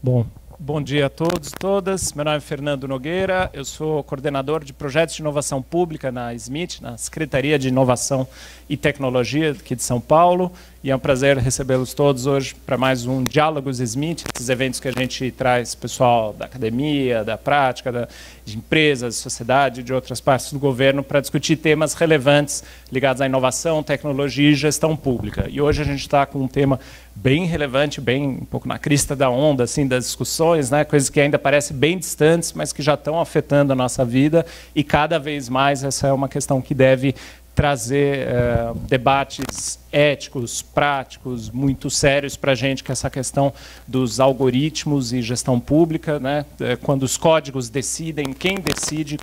Bom dia a todos e todas. Meu nome é Fernando Nogueira, eu sou coordenador de projetos de inovação pública na SMIT, na Secretaria de Inovação e Tecnologia aqui de São Paulo. E é um prazer recebê-los todos hoje para mais um Diálogos SMIT, esses eventos que a gente traz pessoal da academia, da prática, de empresas, sociedade, de outras partes do governo, para discutir temas relevantes ligados à inovação, tecnologia e gestão pública. E hoje a gente está com um tema bem relevante, bem um pouco na crista da onda assim, das discussões, né? Coisas que ainda parecem bem distantes, mas que já estão afetando a nossa vida, e cada vez mais essa é uma questão que deve trazer debates éticos, práticos, muito sérios para a gente, que é essa questão dos algoritmos e gestão pública, né? Quando os códigos decidem, quem decide,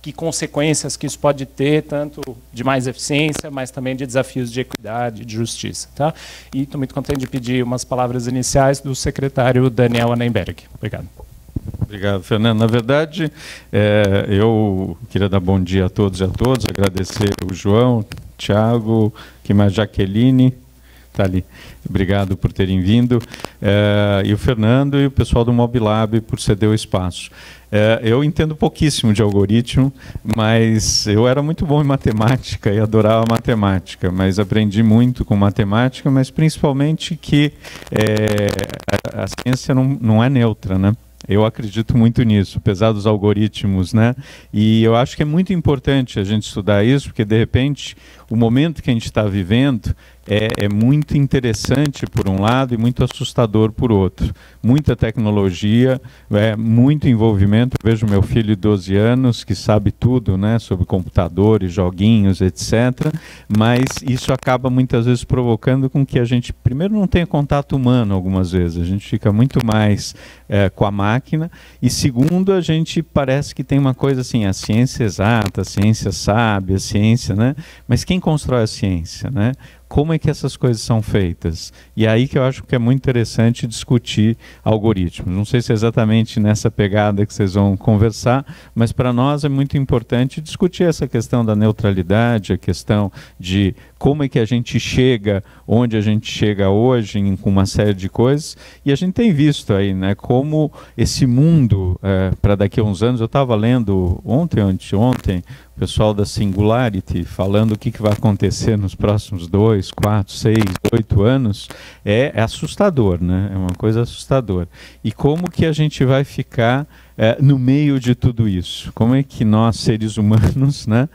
que consequências que isso pode ter, tanto de mais eficiência, mas também de desafios de equidade, de justiça. Tá? E estou muito contente de pedir umas palavras iniciais do secretário Daniel Annenberg. Obrigado. Obrigado, Fernando. Na verdade, eu queria dar bom dia a todos e a todas, agradecer o João, Thiago, que mais Jaqueline, está ali. Obrigado por terem vindo, e o Fernando e o pessoal do Mobilab por ceder o espaço. Eu entendo pouquíssimo de algoritmo, mas eu era muito bom em matemática e adorava matemática, mas aprendi muito com matemática, mas principalmente que a ciência não é neutra, né? Eu acredito muito nisso, apesar dos algoritmos, né? E eu acho que é muito importante a gente estudar isso, porque, de repente, o momento que a gente está vivendo é muito interessante por um lado e muito assustador por outro. Muita tecnologia, muito envolvimento. Eu vejo meu filho de 12 anos, que sabe tudo, né, sobre computadores, joguinhos, etc. Mas isso acaba muitas vezes provocando com que a gente, primeiro, não tenha contato humano algumas vezes. A gente fica muito mais com a máquina. E segundo, a gente parece que tem uma coisa assim, a ciência exata, a ciência sábia, a ciência, né? Mas quem constrói a ciência, né? Como é que essas coisas são feitas? E é aí que eu acho que é muito interessante discutir algoritmos. Não sei se é exatamente nessa pegada que vocês vão conversar, mas para nós é muito importante discutir essa questão da neutralidade, a questão de como é que a gente chega onde a gente chega hoje com uma série de coisas. E a gente tem visto aí, né, como esse mundo, para daqui a uns anos, eu estava lendo ontem, o pessoal da Singularity falando o que vai acontecer nos próximos 2, 4, 6, 8 anos, é assustador, né? É uma coisa assustadora. E como que a gente vai ficar no meio de tudo isso? Como é que nós, seres humanos, né,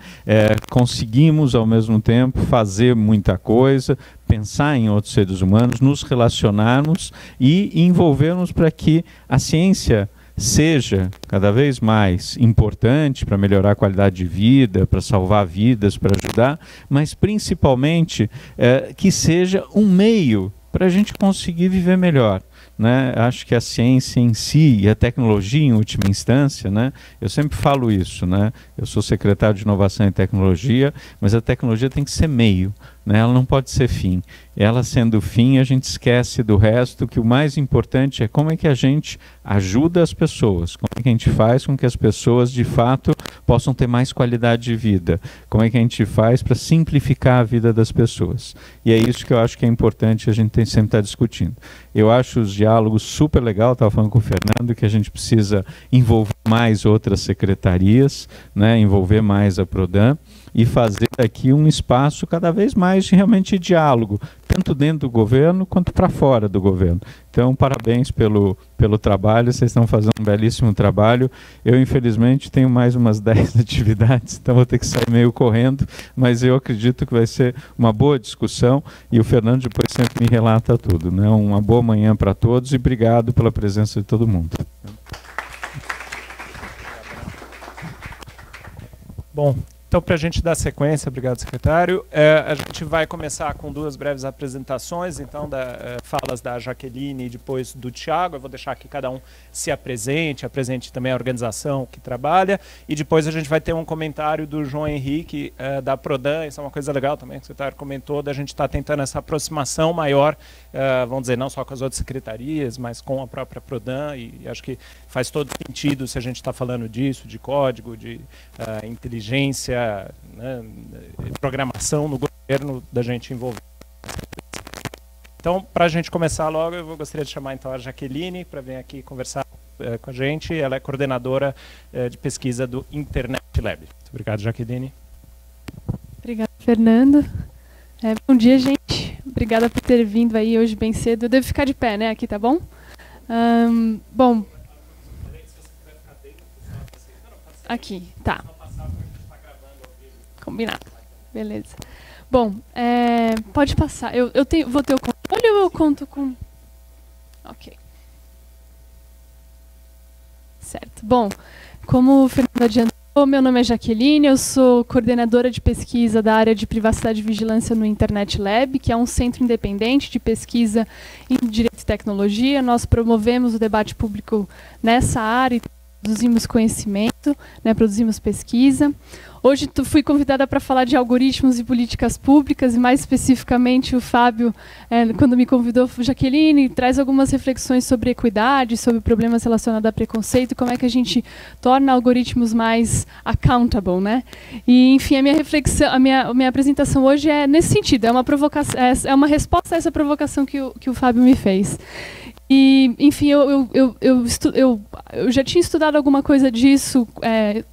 conseguimos ao mesmo tempo fazer muita coisa, pensar em outros seres humanos, nos relacionarmos e envolvermos para que a ciência seja cada vez mais importante para melhorar a qualidade de vida, para salvar vidas, para ajudar, mas principalmente que seja um meio para a gente conseguir viver melhor. Né? Acho que a ciência em si e a tecnologia em última instância, né? Eu sempre falo isso, né? Eu sou secretário de Inovação e Tecnologia, mas a tecnologia tem que ser meio, né? Ela não pode ser fim. Ela sendo fim, a gente esquece do resto, que o mais importante é como é que a gente ajuda as pessoas, como é que a gente faz com que as pessoas de fato possam ter mais qualidade de vida, como é que a gente faz para simplificar a vida das pessoas. E é isso que eu acho que é importante a gente sempre estar discutindo. Eu acho os diálogos super legal, estava falando com o Fernando, que a gente precisa envolver mais outras secretarias, né, envolver mais a Prodam, e fazer aqui um espaço cada vez mais de realmente diálogo, tanto dentro do governo quanto para fora do governo. Então, parabéns pelo trabalho, vocês estão fazendo um belíssimo trabalho. Eu, infelizmente, tenho mais umas 10 atividades, então vou ter que sair meio correndo, mas eu acredito que vai ser uma boa discussão e o Fernando depois sempre me relata tudo, né? Uma boa manhã para todos e obrigado pela presença de todo mundo. Bom, então, para a gente dar sequência, obrigado, secretário, a gente vai começar com 2 breves apresentações, então, falas da Jaqueline e depois do Thiago. Eu vou deixar que cada um se apresente também a organização que trabalha, e depois a gente vai ter um comentário do João Henrique, da Prodam. Isso é uma coisa legal também, que o secretário comentou, da gente estar tentando essa aproximação maior, vamos dizer, não só com as outras secretarias, mas com a própria Prodam, e acho que faz todo sentido se a gente está falando disso, de código, de inteligência, né, programação no governo, da gente envolver. Então, para a gente começar logo, eu gostaria de chamar então a Jaqueline para vir aqui conversar com a gente. Ela é coordenadora de pesquisa do Internet Lab. Muito obrigado, Jaqueline. Obrigada, Fernando. Bom dia, gente. Obrigada por ter vindo aí hoje bem cedo. Eu devo ficar de pé, né? Aqui, tá bom? Bom. Aqui, tá. Combinado. Beleza. Bom, pode passar. Vou ter o controle ou eu conto com... Ok. Certo. Bom, como o Fernando adiantou, meu nome é Jaqueline, eu sou coordenadora de pesquisa da área de privacidade e vigilância no Internet Lab, que é um centro independente de pesquisa em direito e tecnologia. Nós promovemos o debate público nessa área e produzimos conhecimento, né, produzimos pesquisa. Hoje fui convidada para falar de algoritmos e políticas públicas, e mais especificamente o Fábio, quando me convidou, Jaqueline, traz algumas reflexões sobre equidade, sobre problemas relacionados a preconceito, como é que a gente torna algoritmos mais accountable, né? E, enfim, a minha reflexão, a minha apresentação hoje é nesse sentido, é uma provocação, é uma resposta a essa provocação que o Fábio me fez. E, enfim, eu já tinha estudado alguma coisa disso,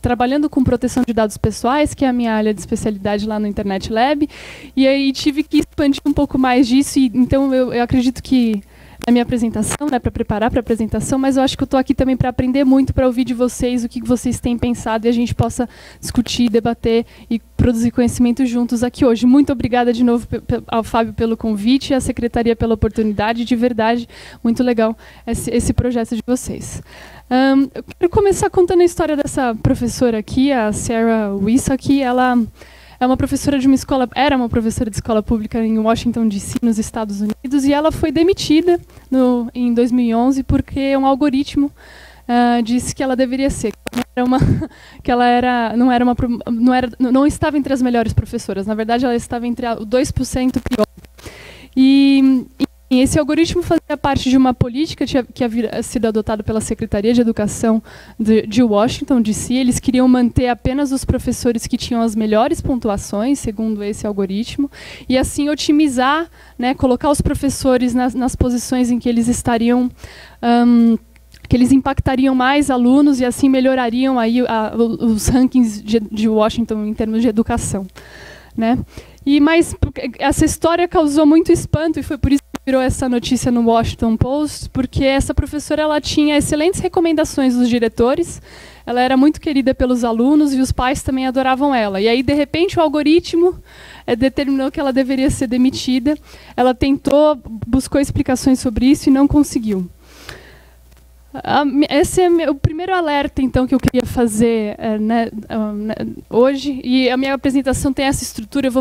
trabalhando com proteção de dados pessoais, que é a minha área de especialidade lá no Internet Lab, e aí tive que expandir um pouco mais disso, e então eu acredito que na minha apresentação, né, para preparar para a apresentação, mas eu acho que eu estou aqui também para aprender muito, para ouvir de vocês o que vocês têm pensado e a gente possa discutir, debater e produzir conhecimento juntos aqui hoje. Muito obrigada de novo ao Fábio pelo convite e à Secretaria pela oportunidade. De verdade, muito legal esse projeto de vocês. Eu quero começar contando a história dessa professora aqui, a Sarah Wiesock. Ela é uma professora de era uma professora de escola pública em Washington, D.C., nos Estados Unidos, e ela foi demitida em 2011 porque um algoritmo disse que ela deveria ser, que ela não estava entre as melhores professoras. Na verdade, ela estava entre o 2% pior. E esse algoritmo fazia parte de uma política que havia sido adotada pela Secretaria de Educação de Washington, D.C. Eles queriam manter apenas os professores que tinham as melhores pontuações, segundo esse algoritmo, e assim otimizar, né, colocar os professores nas posições em que eles estariam... que eles impactariam mais alunos e assim melhorariam aí os rankings de Washington em termos de educação, né? Mas essa história causou muito espanto e foi por isso que virou essa notícia no Washington Post, porque essa professora ela tinha excelentes recomendações dos diretores, ela era muito querida pelos alunos e os pais também adoravam ela. E aí, de repente, o algoritmo determinou que ela deveria ser demitida. Ela buscou explicações sobre isso e não conseguiu. Esse é o primeiro alerta, então, que eu queria fazer hoje. E a minha apresentação tem essa estrutura. Eu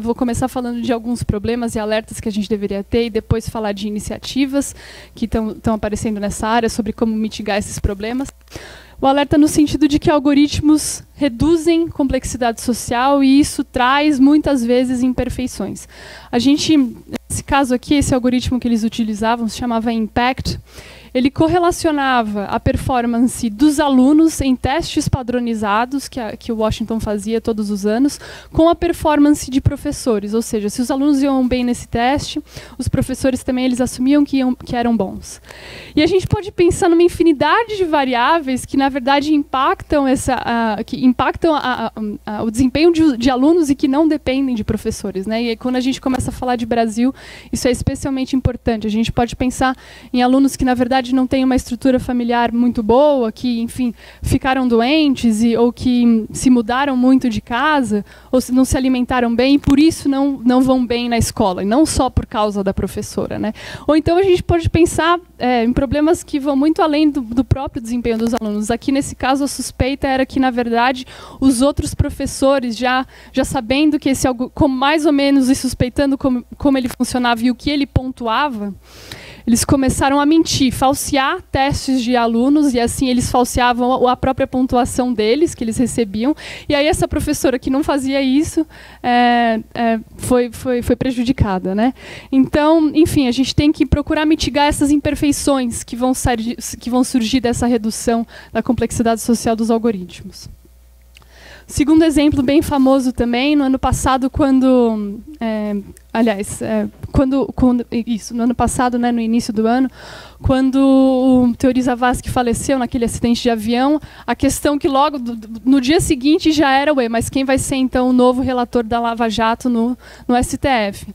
vou começar falando de alguns problemas e alertas que a gente deveria ter e depois falar de iniciativas que estão aparecendo nessa área sobre como mitigar esses problemas. O alerta no sentido de que algoritmos reduzem complexidade social e isso traz, muitas vezes, imperfeições. Nesse caso aqui, esse algoritmo que eles utilizavam se chamava Impact. Ele correlacionava a performance dos alunos em testes padronizados, que o Washington fazia todos os anos, com a performance de professores. Ou seja, se os alunos iam bem nesse teste, os professores também eles assumiam que eram bons. E a gente pode pensar numa infinidade de variáveis que, na verdade, impactam o desempenho de alunos e que não dependem de professores, né? E quando a gente começa a falar de Brasil, isso é especialmente importante. A gente pode pensar em alunos que, na verdade, não têm uma estrutura familiar muito boa, que, enfim, ficaram doentes ou que se mudaram muito de casa, ou não se alimentaram bem e por isso não vão bem na escola, e não só por causa da professora, né? Ou então a gente pode pensar em problemas que vão muito além do próprio desempenho dos alunos. Aqui, nesse caso, a suspeita era que, na verdade, os outros professores, já sabendo que mais ou menos, e suspeitando como ele funcionava e o que ele pontuava, eles começaram a mentir, falsear testes de alunos, e assim eles falseavam a própria pontuação deles, que eles recebiam. E aí essa professora que não fazia isso foi prejudicada, né? Então, enfim, a gente tem que procurar mitigar essas imperfeições que vão surgir dessa redução da complexidade social dos algoritmos. Segundo exemplo, bem famoso também, no ano passado, quando... no ano passado, né, no início do ano, quando o Teori Zavascki faleceu naquele acidente de avião, a questão que logo, no dia seguinte, já era, mas quem vai ser, então, o novo relator da Lava Jato no STF?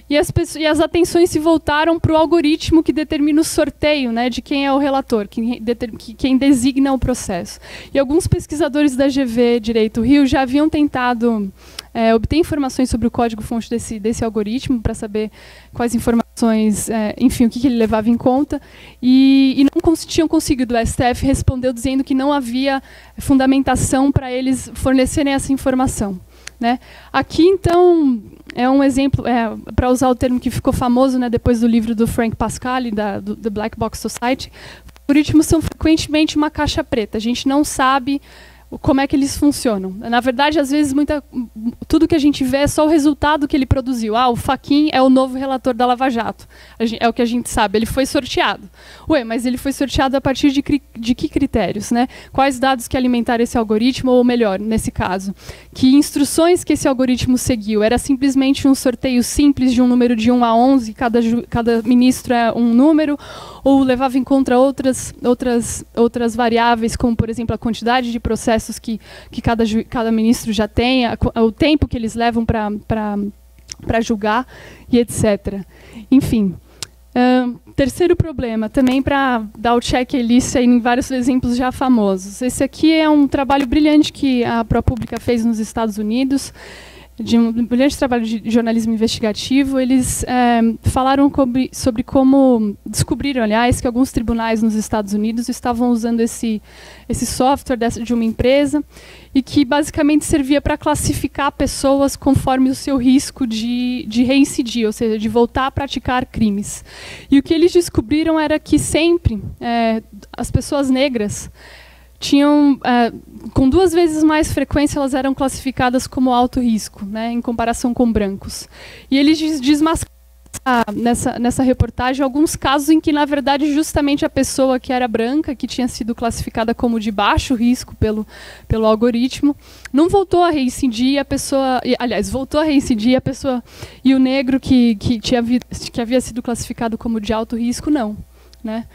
E as atenções se voltaram para o algoritmo que determina o sorteio, né, de quem é o relator, quem designa o processo. E alguns pesquisadores da GV Direito Rio já haviam tentado obter informações sobre o código-fonte desse algoritmo para saber quais informações, enfim, o que ele levava em conta, e não tinham conseguido. O STF respondeu dizendo que não havia fundamentação para eles fornecerem essa informação, né? Aqui, então, é um exemplo, para usar o termo que ficou famoso, né, depois do livro do Frank Pasquale, do The Black Box Society. Algoritmos são frequentemente uma caixa preta. A gente não sabe como é que eles funcionam. Na verdade, às vezes, tudo que a gente vê é só o resultado que ele produziu. O Fachin é o novo relator da Lava Jato. É o que a gente sabe. Ele foi sorteado. Mas ele foi sorteado a partir de que critérios, né? Quais dados que alimentaram esse algoritmo, ou melhor, nesse caso, que instruções que esse algoritmo seguiu? Era simplesmente um sorteio simples de um número de 1 a 11, cada ministro é um número, ou levava em conta outras variáveis, como, por exemplo, a quantidade de processos que cada ministro já tem, o tempo que eles levam para julgar, e etc. Enfim. Terceiro problema, também para dar o checklist em vários exemplos já famosos. Esse aqui é um trabalho brilhante que a ProPublica fez nos Estados Unidos, de um brilhante trabalho de jornalismo investigativo. Eles falaram sobre como descobriram, aliás, que alguns tribunais nos Estados Unidos estavam usando esse software de uma empresa, e que basicamente servia para classificar pessoas conforme o seu risco de reincidir, ou seja, de voltar a praticar crimes. E o que eles descobriram era que sempre as pessoas negras tinham, com 2 vezes mais frequência, elas eram classificadas como alto risco, né, em comparação com brancos. E eles desmascararam nessa reportagem alguns casos em que, na verdade, justamente a pessoa que era branca, que tinha sido classificada como de baixo risco pelo algoritmo, não voltou a reincidir, voltou a reincidir, a pessoa, e o negro que havia sido classificado como de alto risco, não, né?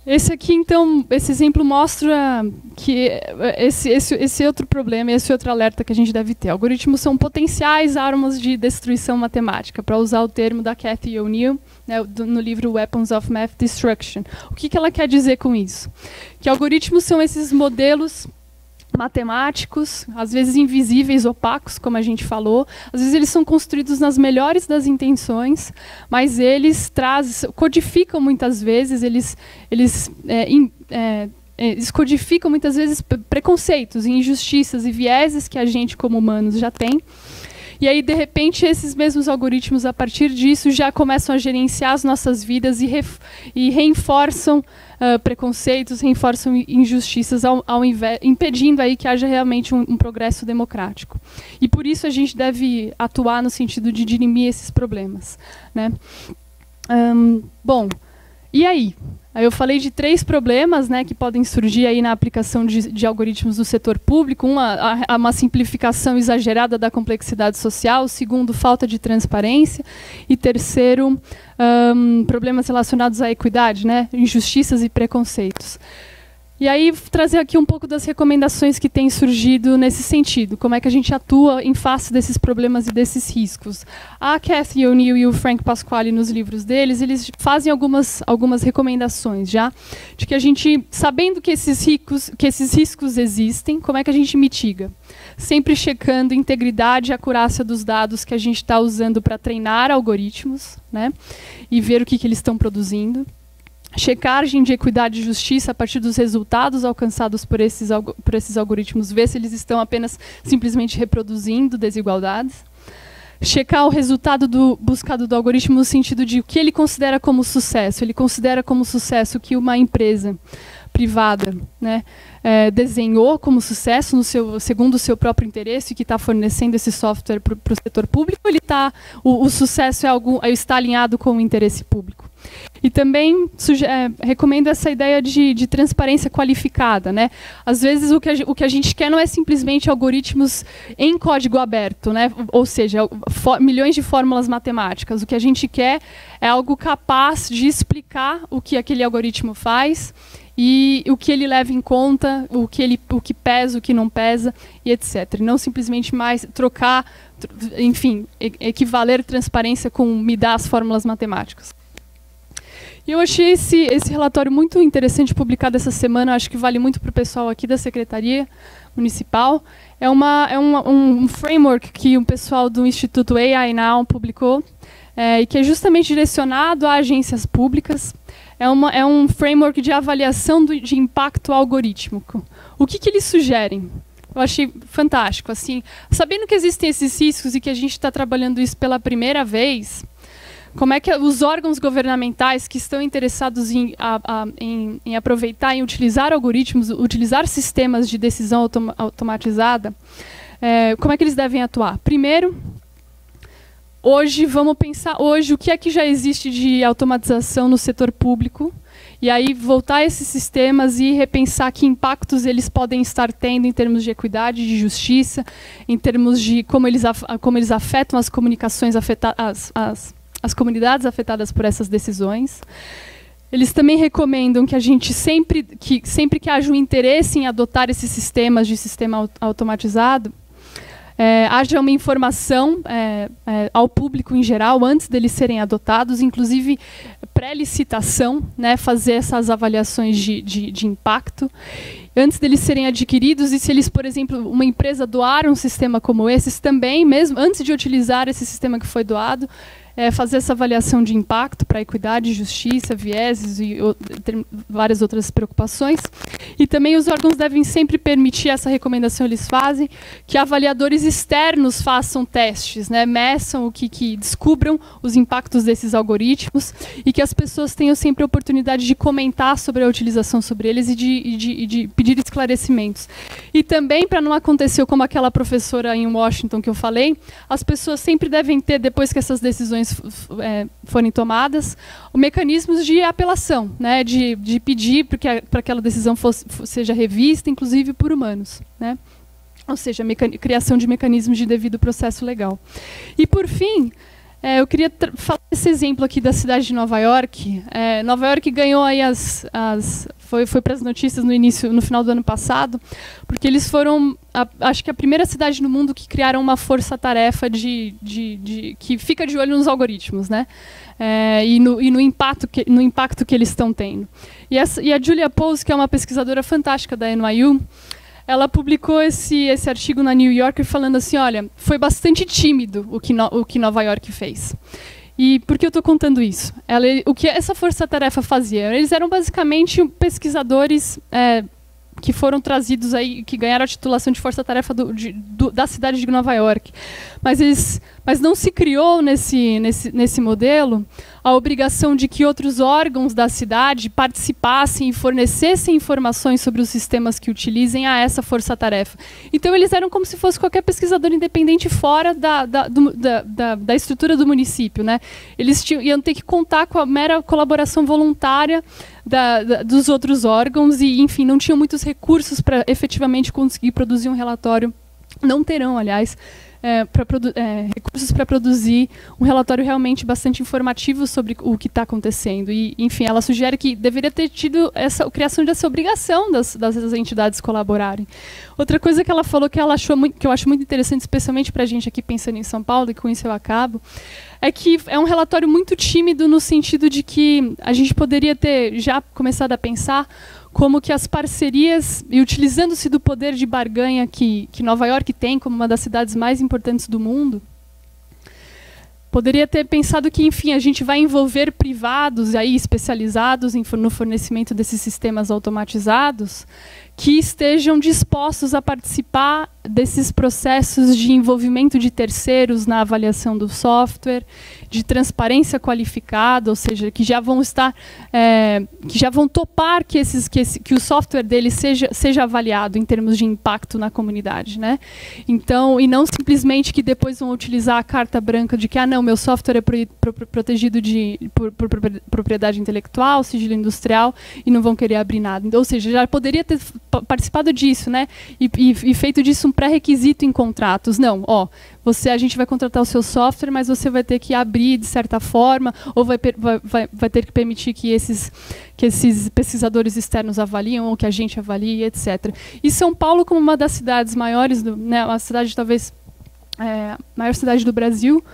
Esse aqui, então, esse exemplo mostra que esse outro problema, esse outro alerta que a gente deve ter. Algoritmos são potenciais armas de destruição matemática, para usar o termo da Cathy O'Neil, né, no livro Weapons of Math Destruction. O que ela quer dizer com isso? Que algoritmos são esses modelos matemáticos, às vezes invisíveis, opacos, como a gente falou. Às vezes eles são construídos nas melhores das intenções, mas eles codificam muitas vezes, eles codificam muitas vezes preconceitos, injustiças e vieses que a gente, como humanos, já tem. E aí, de repente, esses mesmos algoritmos, a partir disso, já começam a gerenciar as nossas vidas e reforçam preconceitos, reforçam injustiças, impedindo aí que haja realmente um progresso democrático. E por isso a gente deve atuar no sentido de dirimir esses problemas, né? Bom, e aí? Eu falei de 3 problemas, né, que podem surgir aí na aplicação de algoritmos do setor público. Uma simplificação exagerada da complexidade social. Segundo, falta de transparência. E terceiro, problemas relacionados à equidade, né, injustiças e preconceitos. E aí, trazer aqui um pouco das recomendações que têm surgido nesse sentido. Como é que a gente atua em face desses problemas e desses riscos. A Cathy O'Neil e o Frank Pasquale, nos livros deles, eles fazem algumas recomendações já, de que a gente, sabendo que esses riscos existem, como é que a gente mitiga? Sempre checando a integridade e acurácia dos dados que a gente está usando para treinar algoritmos, né, e ver o que eles estão produzindo. Checagem de equidade e justiça a partir dos resultados alcançados por esses algoritmos, ver se eles estão apenas simplesmente reproduzindo desigualdades. Checar o resultado buscado do algoritmo no sentido de o que ele considera como sucesso. Ele considera como sucesso que uma empresa privada, né, desenhou como sucesso segundo o seu próprio interesse, que está fornecendo esse software para o setor público, o sucesso está alinhado com o interesse público. E também recomendo essa ideia de transparência qualificada, né? Às vezes o que a gente quer não é simplesmente algoritmos em código aberto, né? Ou seja, milhões de fórmulas matemáticas. O que a gente quer é algo capaz de explicar o que aquele algoritmo faz e o que ele leva em conta, o que pesa, o que não pesa, e etc. E não simplesmente mais trocar, enfim, equivaler transparência com me dar as fórmulas matemáticas. E eu achei esse relatório muito interessante, publicado essa semana, acho que vale muito para o pessoal aqui da Secretaria Municipal. É um framework que o pessoal do Instituto AI Now publicou, e que é justamente direcionado a agências públicas. É um framework de avaliação de impacto algorítmico. O que eles sugerem? Eu achei fantástico. Assim, sabendo que existem esses riscos e que a gente está trabalhando isso pela primeira vez, como é que os órgãos governamentais que estão interessados em aproveitar, em utilizar algoritmos, utilizar sistemas de decisão automatizada, como é que eles devem atuar? Primeiro, vamos pensar o que é que já existe de automatização no setor público, e aí voltar a esses sistemas e repensar que impactos eles podem estar tendo em termos de equidade, de justiça, em termos de como eles afetam as comunicações, as comunidades afetadas por essas decisões. Eles também recomendam que a gente sempre que haja um interesse em adotar esses sistemas de sistema automatizado, haja uma informação ao público em geral antes deles serem adotados, inclusive pré-licitação, né, fazer essas avaliações de impacto antes deles serem adquiridos, e se eles, por exemplo, uma empresa doar um sistema como esse, também, mesmo antes de utilizar esse sistema que foi doado, fazer essa avaliação de impacto para equidade, justiça, vieses e várias outras preocupações. E também os órgãos devem sempre permitir, essa recomendação eles fazem, que avaliadores externos façam testes, né, meçam descubram os impactos desses algoritmos, e que as pessoas tenham sempre a oportunidade de comentar sobre a utilização sobre eles e de pedir esclarecimentos. E também, para não acontecer como aquela professora em Washington que eu falei, as pessoas sempre devem ter, depois que essas decisões forem tomadas, mecanismos de apelação, né, de pedir para aquela decisão seja revista, inclusive por humanos, né? Ou seja, criação de mecanismos de devido processo legal. E, por fim, eu queria falar esse exemplo aqui da cidade de Nova York. Nova York ganhou aí foi para as notícias no final do ano passado, porque eles foram, acho que a primeira cidade no mundo que criaram uma força-tarefa que fica de olho nos algoritmos, né? E no impacto que eles estão tendo. E a Julia Pous, que é uma pesquisadora fantástica da NYU, ela publicou esse artigo na New Yorker falando assim, olha, foi bastante tímido o que Nova York fez. E por que eu estou contando isso? O que essa força-tarefa fazia? Eles eram basicamente pesquisadores que foram trazidos aí, que ganharam a titulação de força-tarefa da cidade de Nova York. Mas não se criou nesse modelo a obrigação de que outros órgãos da cidade participassem e fornecessem informações sobre os sistemas que utilizem a essa força-tarefa. Então, eles eram como se fosse qualquer pesquisador independente fora da estrutura do município, né? Eles iam ter que contar com a mera colaboração voluntária dos outros órgãos e, enfim, não tinham muitos recursos para efetivamente conseguir produzir um relatório. Não terão, aliás, recursos para produzir um relatório realmente bastante informativo sobre o que está acontecendo. E, enfim, ela sugere que deveria ter tido a criação dessa obrigação das entidades colaborarem. Outra coisa que ela falou que eu acho muito interessante, especialmente para a gente aqui pensando em São Paulo, e com isso eu acabo, é que é um relatório muito tímido no sentido de que a gente poderia ter já começado a pensar como que as parcerias, e utilizando-se do poder de barganha que Nova York tem como uma das cidades mais importantes do mundo, poderia ter pensado que, enfim, a gente vai envolver privados aí especializados no fornecimento desses sistemas automatizados, que estejam dispostos a participar desses processos de envolvimento de terceiros na avaliação do software, de transparência qualificada, ou seja, que já vão estar, que já vão topar que o software deles seja avaliado em termos de impacto na comunidade, né? Então, e não simplesmente que depois vão utilizar a carta branca de que, não, meu software é protegido por propriedade intelectual, sigilo industrial, e não vão querer abrir nada. Então, ou seja, já poderia ter participado disso, né? E feito disso um pré-requisito em contratos. Não, a gente vai contratar o seu software, mas você vai ter que abrir de certa forma, ou vai ter que permitir que esses pesquisadores externos avaliem, ou que a gente avalie, etc. E São Paulo, como uma das cidades maiores, né, uma cidade talvez maior cidade do Brasil,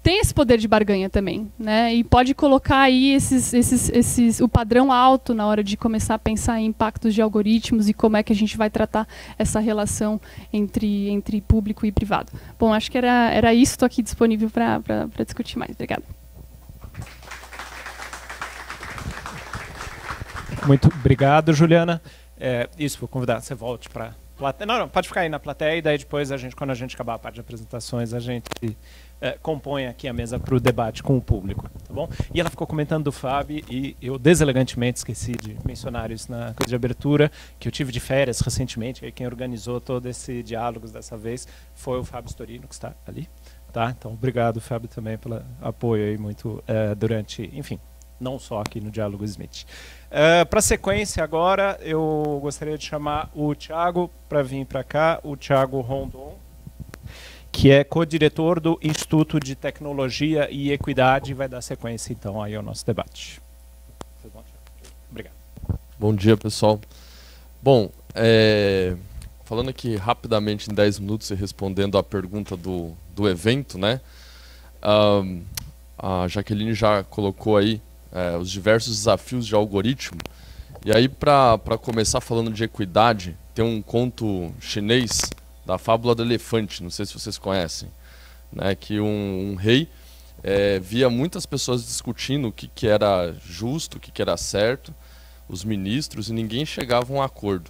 tem esse poder de barganha também, né? E pode colocar aí o padrão alto na hora de começar a pensar em impactos de algoritmos e como é que a gente vai tratar essa relação entre público e privado. Bom, acho que era isso. Estou aqui disponível para discutir mais. Obrigada. Muito obrigado, Juliana. Isso, vou convidar, você volte para a plateia. Não, pode ficar aí na plateia, e daí depois, quando a gente acabar a parte de apresentações, a gente compõe aqui a mesa para o debate com o público, tá bom? E ela ficou comentando do Fábio, e eu deselegantemente esqueci de mencionar isso na coisa de abertura, que eu tive de férias recentemente, e quem organizou todo esse diálogos dessa vez foi o Fábio Storino, que está ali, tá? Então, obrigado, Fábio, também pelo apoio aí muito durante, enfim, não só aqui no Diálogo Smith. Para a sequência agora, eu gostaria de chamar o Thiago para vir para cá, o Thiago Rondon, que é co-diretor do Instituto de Tecnologia e Equidade, e vai dar sequência então aí ao nosso debate. Obrigado. Bom dia, pessoal. Bom, falando aqui rapidamente em 10 minutos e respondendo à pergunta do evento, né? A Jaqueline já colocou aí os diversos desafios de algoritmo. E aí, para começar falando de equidade, tem um conto chinês da fábula do elefante, não sei se vocês conhecem, né, que um rei via muitas pessoas discutindo o que era justo, o que era certo, os ministros, e ninguém chegava a um acordo.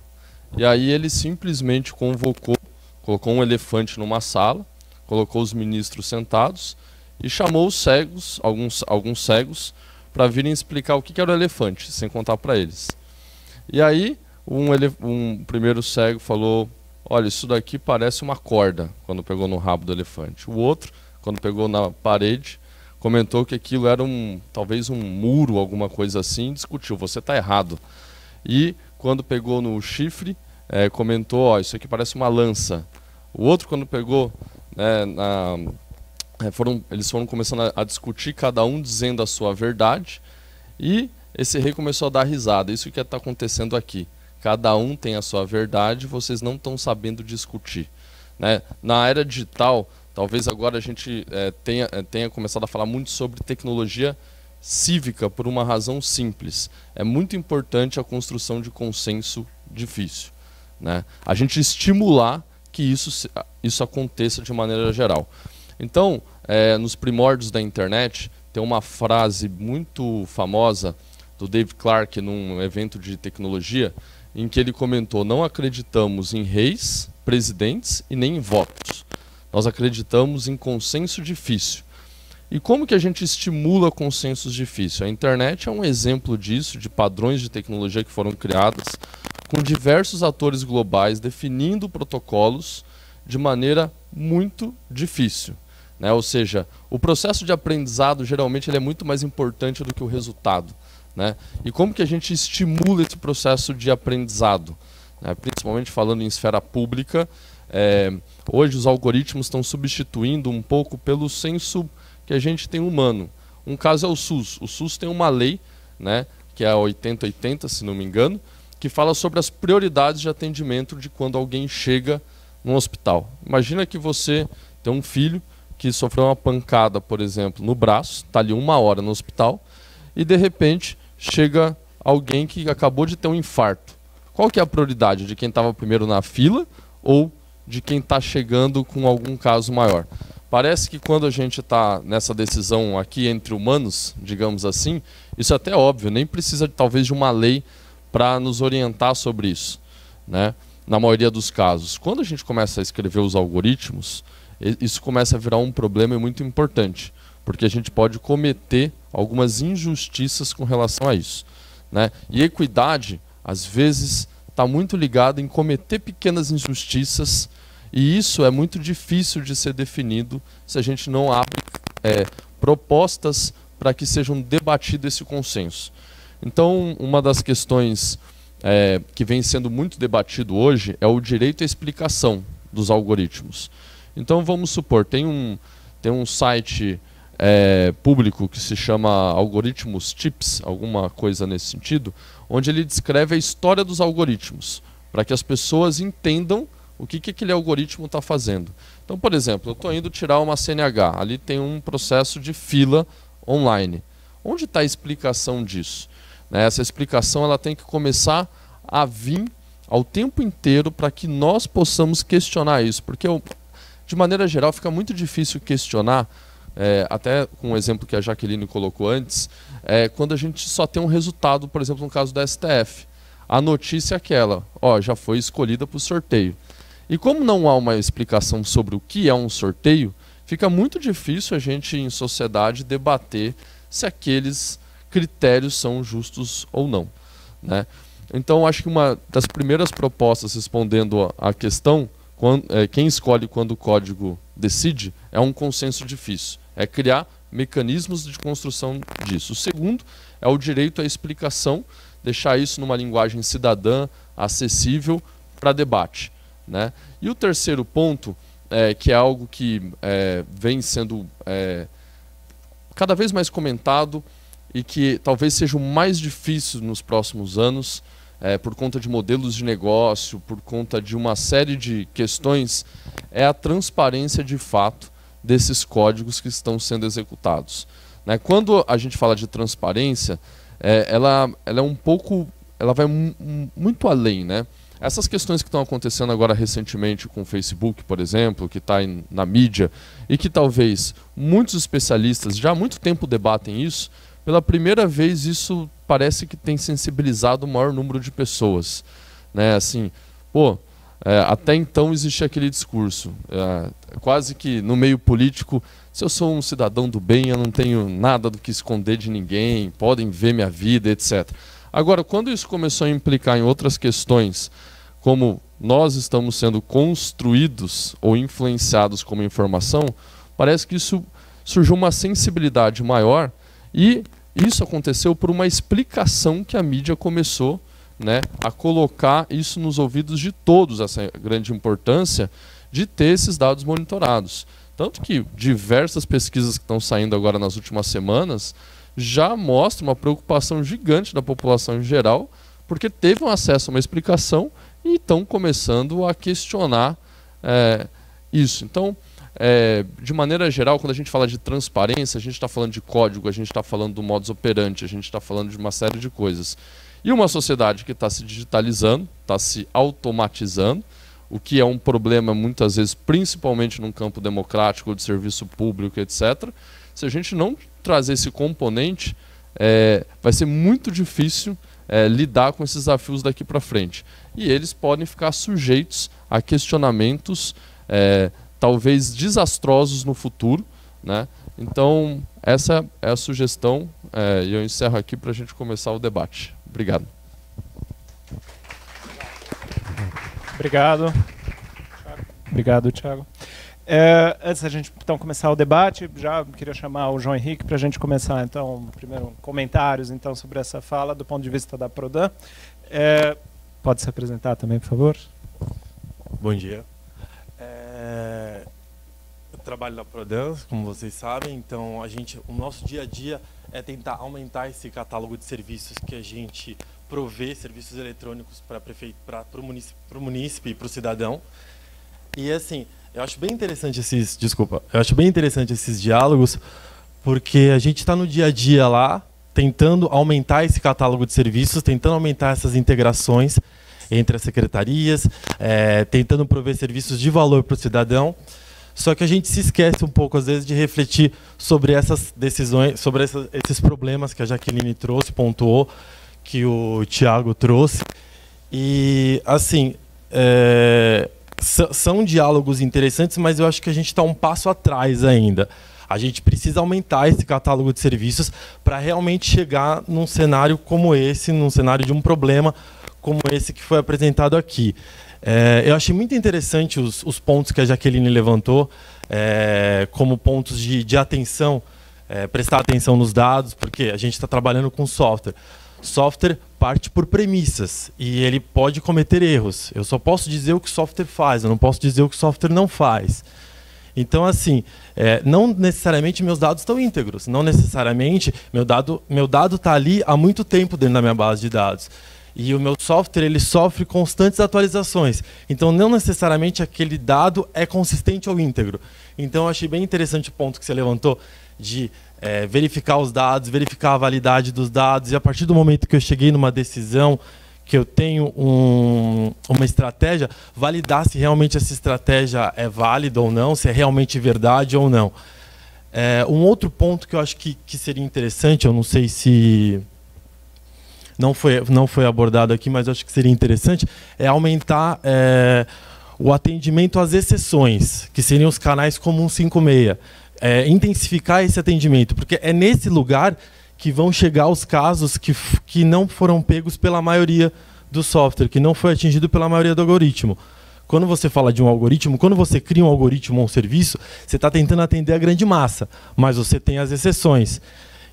E aí ele simplesmente colocou um elefante numa sala, colocou os ministros sentados e chamou os cegos, alguns cegos, para virem explicar o que era o elefante, sem contar para eles. E aí um primeiro cego falou: olha, isso daqui parece uma corda, quando pegou no rabo do elefante. O outro, quando pegou na parede, comentou que aquilo era talvez um muro, alguma coisa assim, e discutiu: você está errado. E quando pegou no chifre, comentou: isso aqui parece uma lança. O outro, quando pegou, eles foram começando a discutir, cada um dizendo a sua verdade, e esse rei começou a dar risada. Isso que está acontecendo aqui. Cada um tem a sua verdade, vocês não estão sabendo discutir, né? Na era digital, talvez agora a gente tenha começado a falar muito sobre tecnologia cívica por uma razão simples. É muito importante a construção de consenso difícil, né? A gente estimular que isso aconteça de maneira geral. Então, nos primórdios da internet, tem uma frase muito famosa do Dave Clark num evento de tecnologia, em que ele comentou: não acreditamos em reis, presidentes e nem em votos. Nós acreditamos em consenso difícil. E como que a gente estimula consensos difíceis? A internet é um exemplo disso, de padrões de tecnologia que foram criadas, com diversos atores globais definindo protocolos de maneira muito difícil, né? Ou seja, o processo de aprendizado geralmente ele é muito mais importante do que o resultado, né? E como que a gente estimula esse processo de aprendizado, né? Principalmente falando em esfera pública, hoje os algoritmos estão substituindo um pouco pelo senso que a gente tem humano. Um caso é o SUS. O SUS tem uma lei, né, que é a 8080, se não me engano, que fala sobre as prioridades de atendimento de quando alguém chega no hospital. Imagina que você tem um filho que sofreu uma pancada, por exemplo, no braço, está ali 1 hora no hospital, e de repente chega alguém que acabou de ter um infarto. Qual que é a prioridade? De quem estava primeiro na fila ou de quem está chegando com algum caso maior? Parece que quando a gente está nessa decisão aqui entre humanos, digamos assim, isso é até óbvio, nem precisa talvez de uma lei para nos orientar sobre isso, né? Na maioria dos casos. Quando a gente começa a escrever os algoritmos, isso começa a virar um problema muito importante, porque a gente pode cometer algumas injustiças com relação a isso, né? E equidade, às vezes, está muito ligada em cometer pequenas injustiças, e isso é muito difícil de ser definido se a gente não abre propostas para que sejam debatido esse consenso. Então, uma das questões que vem sendo muito debatido hoje é o direito à explicação dos algoritmos. Então, vamos supor, tem um site público que se chama Algoritmos Tips, alguma coisa nesse sentido, onde ele descreve a história dos algoritmos, para que as pessoas entendam o que aquele algoritmo está fazendo. Então, por exemplo, eu estou indo tirar uma CNH, ali tem um processo de fila online. Onde está a explicação disso? Essa explicação ela tem que começar a vir ao tempo inteiro para que nós possamos questionar isso, porque de maneira geral fica muito difícil questionar, até com o exemplo que a Jaqueline colocou antes, quando a gente só tem um resultado, por exemplo, no caso da STF. A notícia é aquela, já foi escolhida para o sorteio. E como não há uma explicação sobre o que é um sorteio, fica muito difícil a gente, em sociedade, debater se aqueles critérios são justos ou não, né? Então, acho que uma das primeiras propostas respondendo à questão, quem escolhe quando o código decide, é um consenso difícil. É criar mecanismos de construção disso. O segundo é o direito à explicação, deixar isso numa linguagem cidadã, acessível para debate, né? E o terceiro ponto, que é algo que vem sendo cada vez mais comentado e que talvez seja o mais difícil nos próximos anos, por conta de modelos de negócio, por conta de uma série de questões, é a transparência de fato desses códigos que estão sendo executados, né? Quando a gente fala de transparência, ela é um pouco, ela vai muito além, né? Essas questões que estão acontecendo agora recentemente com o Facebook, por exemplo, que está na mídia, e que talvez muitos especialistas já há muito tempo debatem isso, pela primeira vez isso parece que tem sensibilizado o maior número de pessoas, né? Assim, até então existia aquele discurso, quase que no meio político, se eu sou um cidadão do bem, eu não tenho nada do que esconder de ninguém, podem ver minha vida, etc. Agora, quando isso começou a implicar em outras questões, como nós estamos sendo construídos ou influenciados como informação, parece que isso surgiu uma sensibilidade maior, e isso aconteceu por uma explicação que a mídia começou, né, a colocar isso nos ouvidos de todos, essa grande importância de ter esses dados monitorados. Tanto que diversas pesquisas que estão saindo agora nas últimas semanas já mostram uma preocupação gigante da população em geral, porque teve um acesso a uma explicação e estão começando a questionar isso. Então, de maneira geral, quando a gente fala de transparência, a gente está falando de código, a gente está falando do modus operandi, a gente está falando de uma série de coisas. E uma sociedade que está se digitalizando, está se automatizando, o que é um problema muitas vezes, principalmente num campo democrático, de serviço público, etc. Se a gente não trazer esse componente, vai ser muito difícil lidar com esses desafios daqui para frente. E eles podem ficar sujeitos a questionamentos talvez desastrosos no futuro, né? Então, essa é a sugestão, e eu encerro aqui para a gente começar o debate. Obrigado. Obrigado. Obrigado, Thiago. Antes da gente então começar o debate, já queria chamar o João Henrique para a gente começar então primeiro comentários então sobre essa fala do ponto de vista da Prodan. Pode se apresentar também, por favor. Bom dia. Eu trabalho na Prodan, como vocês sabem, então o nosso dia a dia é tentar aumentar esse catálogo de serviços que a gente provê, serviços eletrônicos para o munícipe e para o cidadão. E assim, eu acho bem interessante esses diálogos, porque a gente está no dia a dia lá, tentando aumentar esse catálogo de serviços, tentando aumentar essas integrações entre as secretarias, tentando prover serviços de valor para o cidadão. Só que a gente se esquece um pouco, às vezes, de refletir sobre essas decisões, sobre esses problemas que a Jaqueline trouxe, pontuou, que o Thiago trouxe. E, assim, são diálogos interessantes, mas eu acho que a gente está um passo atrás ainda. A gente precisa aumentar esse catálogo de serviços para realmente chegar num cenário como esse, num cenário de um problema como esse que foi apresentado aqui. Eu achei muito interessante os pontos que a Jaqueline levantou, como pontos de atenção, prestar atenção nos dados, porque a gente está trabalhando com software. Software parte por premissas e ele pode cometer erros. Eu só posso dizer o que o software faz, eu não posso dizer o que o software não faz. Então, assim, não necessariamente meus dados estão íntegros, não necessariamente meu dado está ali há muito tempo dentro da minha base de dados. E o meu software ele sofre constantes atualizações. Então, não necessariamente aquele dado é consistente ou íntegro. Então, eu achei bem interessante o ponto que você levantou de verificar os dados, verificar a validade dos dados. E a partir do momento que eu cheguei numa decisão, que eu tenho uma estratégia, validar se realmente essa estratégia é válida ou não, se é realmente verdade ou não. Um outro ponto que eu acho que seria interessante, eu não sei se não foi abordado aqui, mas eu acho que seria interessante, é aumentar o atendimento às exceções, que seriam os canais como 156. Intensificar esse atendimento, porque é nesse lugar que vão chegar os casos que não foram pegos pela maioria do software, que não foi atingido pela maioria do algoritmo. Quando você fala de um algoritmo, quando você cria um algoritmo ou um serviço, você está tentando atender a grande massa, mas você tem as exceções.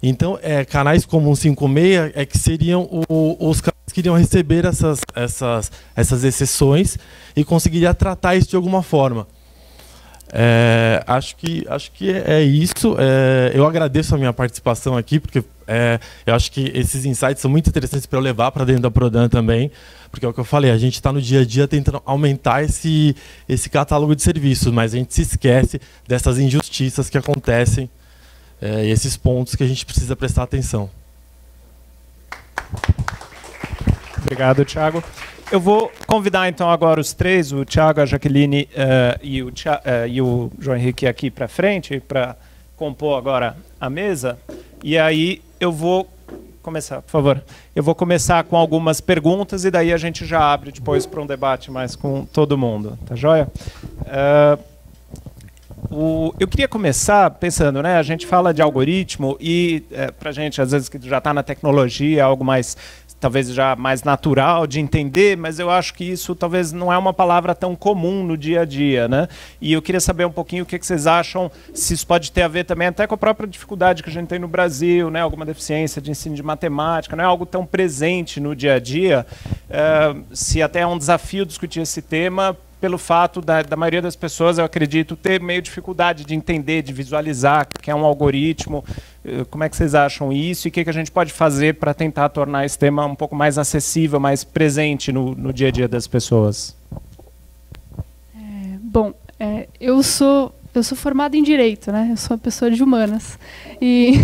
Então, canais como 156 que seriam os canais que iriam receber essas exceções e conseguiria tratar isso de alguma forma. Acho que é isso. Eu agradeço a minha participação aqui, porque eu acho que esses insights são muito interessantes para eu levar para dentro da Prodan também, porque é o que eu falei, a gente está no dia a dia tentando aumentar esse catálogo de serviços, mas a gente se esquece dessas injustiças que acontecem, e esses pontos que a gente precisa prestar atenção. Obrigado, Thiago. Eu vou convidar então agora os três, o Thiago, a Jaqueline e o João Henrique aqui para frente, para compor agora a mesa. E aí eu vou começar, por favor. Eu vou começar com algumas perguntas e daí a gente já abre depois para um debate mais com todo mundo. Tá joia? Eu queria começar pensando, né? A gente fala de algoritmo e para a gente, às vezes, que já está na tecnologia, algo mais talvez já mais natural de entender, mas eu acho que isso talvez não é uma palavra tão comum no dia a dia, né? E eu queria saber um pouquinho o que vocês acham, se isso pode ter a ver também até com a própria dificuldade que a gente tem no Brasil, né? Alguma deficiência de ensino de matemática, não é algo tão presente no dia a dia, se até é um desafio discutir esse tema, pelo fato da maioria das pessoas, eu acredito, ter meio dificuldade de entender, de visualizar o que é um algoritmo. Como é que vocês acham isso e o que a gente pode fazer para tentar tornar esse tema um pouco mais acessível, mais presente no dia a dia das pessoas? Bom, eu sou formada em Direito, né? Eu sou uma pessoa de humanas. E,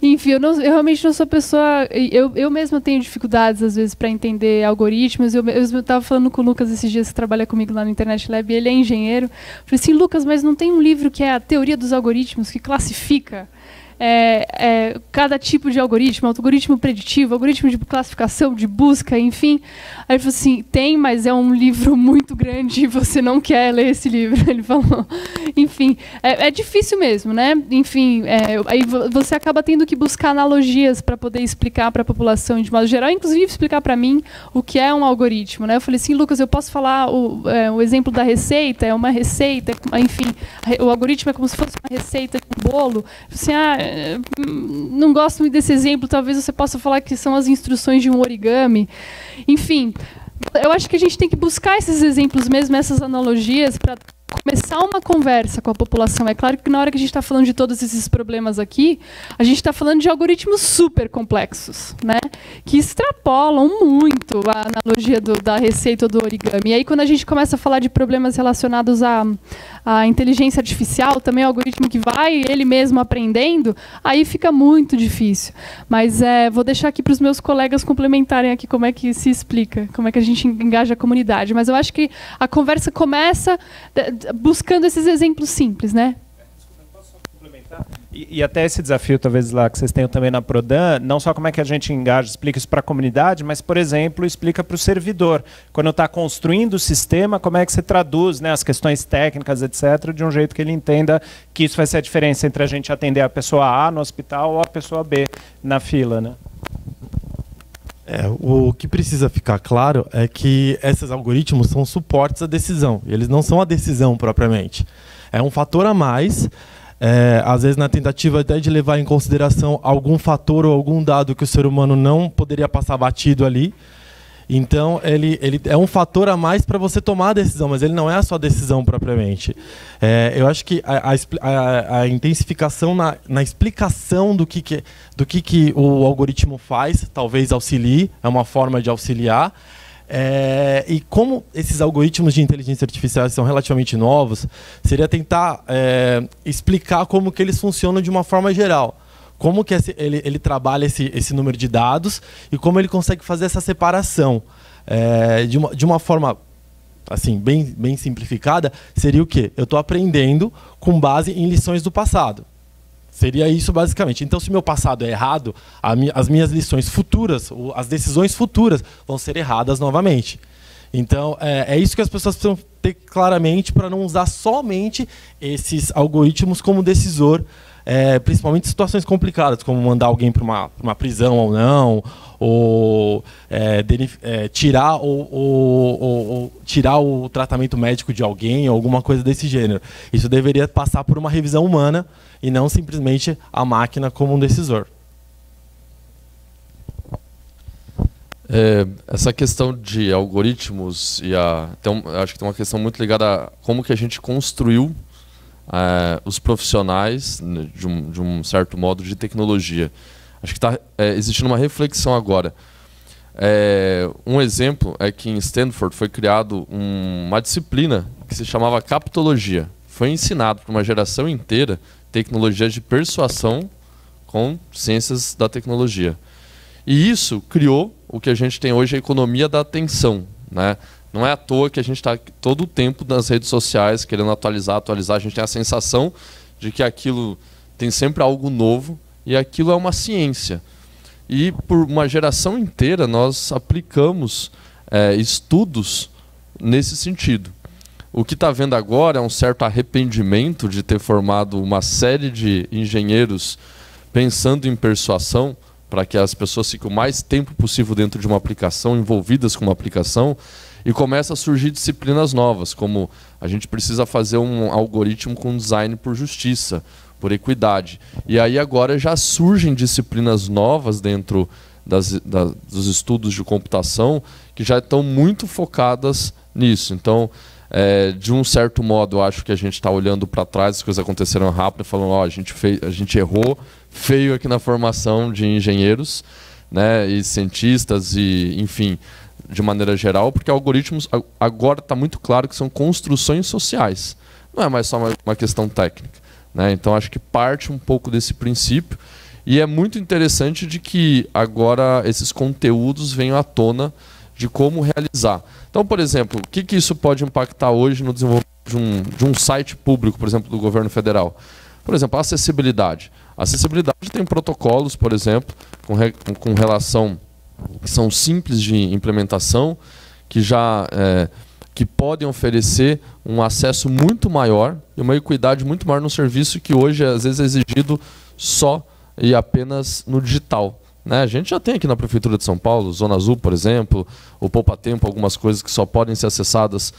enfim, eu realmente não sou pessoa... Eu mesma tenho dificuldades, às vezes, para entender algoritmos. Eu estava falando com o Lucas esses dias, que trabalha comigo lá no Internet Lab, e ele é engenheiro. Eu falei assim, Lucas, mas não tem um livro que é a teoria dos algoritmos, que classifica cada tipo de algoritmo, algoritmo preditivo, algoritmo de classificação, de busca, enfim. Aí ele falou assim, tem, mas é um livro muito grande e você não quer ler esse livro. Ele falou. Enfim, é difícil mesmo, né? Enfim, aí você acaba tendo que buscar analogias para poder explicar para a população de modo geral, inclusive explicar para mim o que é um algoritmo, né? Eu falei assim, Lucas, eu posso falar o exemplo da receita, é uma receita, enfim, o algoritmo é como se fosse uma receita de um bolo. Assim, não gosto muito desse exemplo, talvez você possa falar que são as instruções de um origami. Enfim, eu acho que a gente tem que buscar esses exemplos mesmo, essas analogias, para começar uma conversa com a população. É claro que na hora que a gente está falando de todos esses problemas aqui, a gente está falando de algoritmos super complexos, né? Que extrapolam muito a analogia da receita ou do origami. E aí, quando a gente começa a falar de problemas relacionados à inteligência artificial, também é um algoritmo que vai ele mesmo aprendendo, aí fica muito difícil. Mas vou deixar aqui para os meus colegas complementarem aqui como é que se explica, como é que a gente engaja a comunidade. Mas eu acho que a conversa começa buscando esses exemplos simples, né? Desculpa, posso só complementar. E até esse desafio, talvez, lá que vocês tenham também na Prodan, não só como é que a gente engaja, explica isso para a comunidade, mas, por exemplo, explica para o servidor. Quando está construindo o sistema, como é que você traduz, né, as questões técnicas, etc., de um jeito que ele entenda que isso vai ser a diferença entre a gente atender a pessoa A no hospital ou a pessoa B na fila, né? O que precisa ficar claro é que esses algoritmos são suportes à decisão. Eles não são a decisão propriamente. É um fator a mais, às vezes na tentativa até de levar em consideração algum fator ou algum dado que o ser humano não poderia passar batido ali. Então, ele é um fator a mais para você tomar a decisão, mas ele não é a sua decisão propriamente. Eu acho que a intensificação na explicação do que o algoritmo faz, talvez auxilie, é uma forma de auxiliar. E como esses algoritmos de inteligência artificial são relativamente novos, seria tentar explicar como que eles funcionam de uma forma geral. Como que ele trabalha esse número de dados e como ele consegue fazer essa separação. De uma forma assim, bem simplificada, seria o quê? Eu estou aprendendo com base em lições do passado. Seria isso basicamente. Então, se meu passado é errado, as minhas lições futuras, as decisões futuras vão ser erradas novamente. Então, é isso que as pessoas precisam ter claramente para não usar somente esses algoritmos como decisor, principalmente em situações complicadas, como mandar alguém para uma prisão ou não, ou tirar o tratamento médico de alguém, ou alguma coisa desse gênero. Isso deveria passar por uma revisão humana e não simplesmente a máquina como um decisor. Essa questão de algoritmos acho que tem uma questão muito ligada a como que a gente construiu os profissionais de um certo modo de tecnologia. Acho que está existindo uma reflexão agora. Um exemplo é que em Stanford foi criado uma disciplina que se chamava captologia. Foi ensinado para uma geração inteira tecnologias de persuasão com ciências da tecnologia. E isso criou o que a gente tem hoje, a economia da atenção, né? Não é à toa que a gente está todo o tempo nas redes sociais querendo atualizar. A gente tem a sensação de que aquilo tem sempre algo novo e aquilo é uma ciência. E por uma geração inteira nós aplicamos estudos nesse sentido. O que está vendo agora é um certo arrependimento de ter formado uma série de engenheiros pensando em persuasão para que as pessoas fiquem o mais tempo possível dentro de uma aplicação, envolvidas com uma aplicação, e começa a surgir disciplinas novas, como a gente precisa fazer um algoritmo com design por justiça, por equidade. E aí agora já surgem disciplinas novas dentro dos estudos de computação que já estão muito focadas nisso. Então, de um certo modo, eu acho que a gente está olhando para trás, as coisas aconteceram rápido, falando, a gente errou feio aqui na formação de engenheiros, né, e cientistas, e enfim, de maneira geral, porque algoritmos agora está muito claro que são construções sociais. Não é mais só uma questão técnica, né? Então, acho que parte um pouco desse princípio. E é muito interessante de que agora esses conteúdos venham à tona de como realizar. Então, por exemplo, o que isso pode impactar hoje no desenvolvimento de um site público, por exemplo, do governo federal? Por exemplo, a acessibilidade. A acessibilidade tem protocolos, por exemplo, com relação que são simples de implementação, que já que podem oferecer um acesso muito maior e uma equidade muito maior no serviço que hoje às vezes é exigido só e apenas no digital, né? A gente já tem aqui na Prefeitura de São Paulo, Zona Azul, por exemplo, o Poupa Tempo, algumas coisas que só podem ser acessadas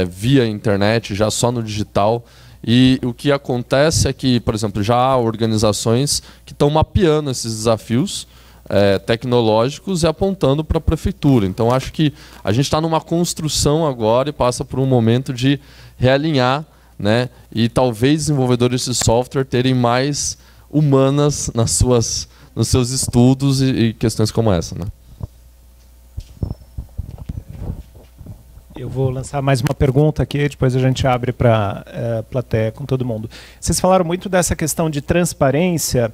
via internet, já só no digital. E o que acontece é que, por exemplo, já há organizações que estão mapeando esses desafios tecnológicos e apontando para a prefeitura. Então, acho que a gente está numa construção agora e passa por um momento de realinhar, né, e talvez desenvolvedores de software terem mais humanas nos seus estudos e questões como essa, né? Eu vou lançar mais uma pergunta aqui, depois a gente abre para plateia com todo mundo. Vocês falaram muito dessa questão de transparência.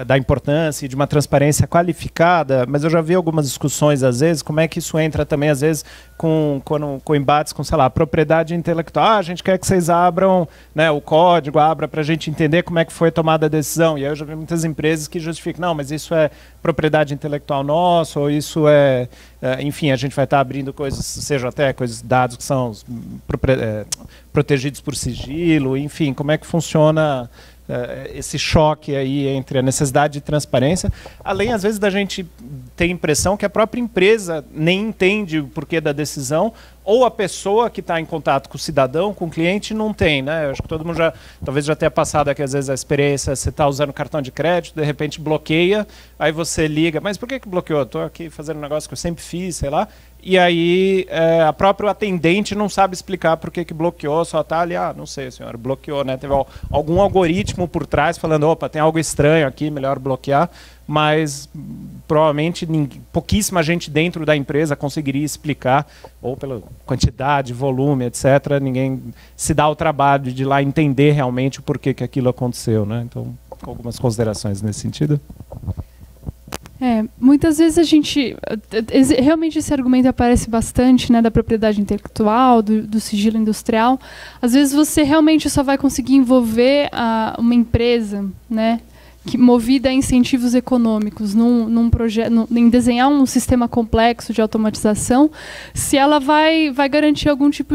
da importância e de uma transparência qualificada, mas eu já vi algumas discussões, às vezes, como é que isso entra também, às vezes, com embates com, sei lá, propriedade intelectual. A gente quer que vocês abram, né, o código, abra para a gente entender como é que foi tomada a decisão. E aí eu já vi muitas empresas que justificam, não, mas isso é propriedade intelectual nossa, ou isso enfim, a gente vai estar abrindo coisas, seja até coisas, dados que são protegidos por sigilo, enfim, como é que funciona esse choque aí entre a necessidade de transparência, além às vezes da gente ter a impressão que a própria empresa nem entende o porquê da decisão, ou a pessoa que está em contato com o cidadão, com o cliente, não tem, né? Eu acho que todo mundo talvez já tenha passado aqui às vezes a experiência, você está usando cartão de crédito, de repente bloqueia, aí você liga, mas por que bloqueou? Estou aqui fazendo um negócio que eu sempre fiz, sei lá, e aí a própria atendente não sabe explicar por que bloqueou, só está ali, não sei, senhora, bloqueou, né? Teve algum algoritmo por trás falando, opa, tem algo estranho aqui, melhor bloquear, mas provavelmente pouquíssima gente dentro da empresa conseguiria explicar, ou pela quantidade, volume, etc. Ninguém se dá o trabalho de ir lá entender realmente o porquê que aquilo aconteceu, né? Então, algumas considerações nesse sentido. Muitas vezes a gente... Realmente esse argumento aparece bastante, né, da propriedade intelectual, do sigilo industrial. Às vezes você realmente só vai conseguir envolver uma empresa, né, movida a incentivos econômicos num projeto, em desenhar um sistema complexo de automatização, se ela vai garantir algum tipo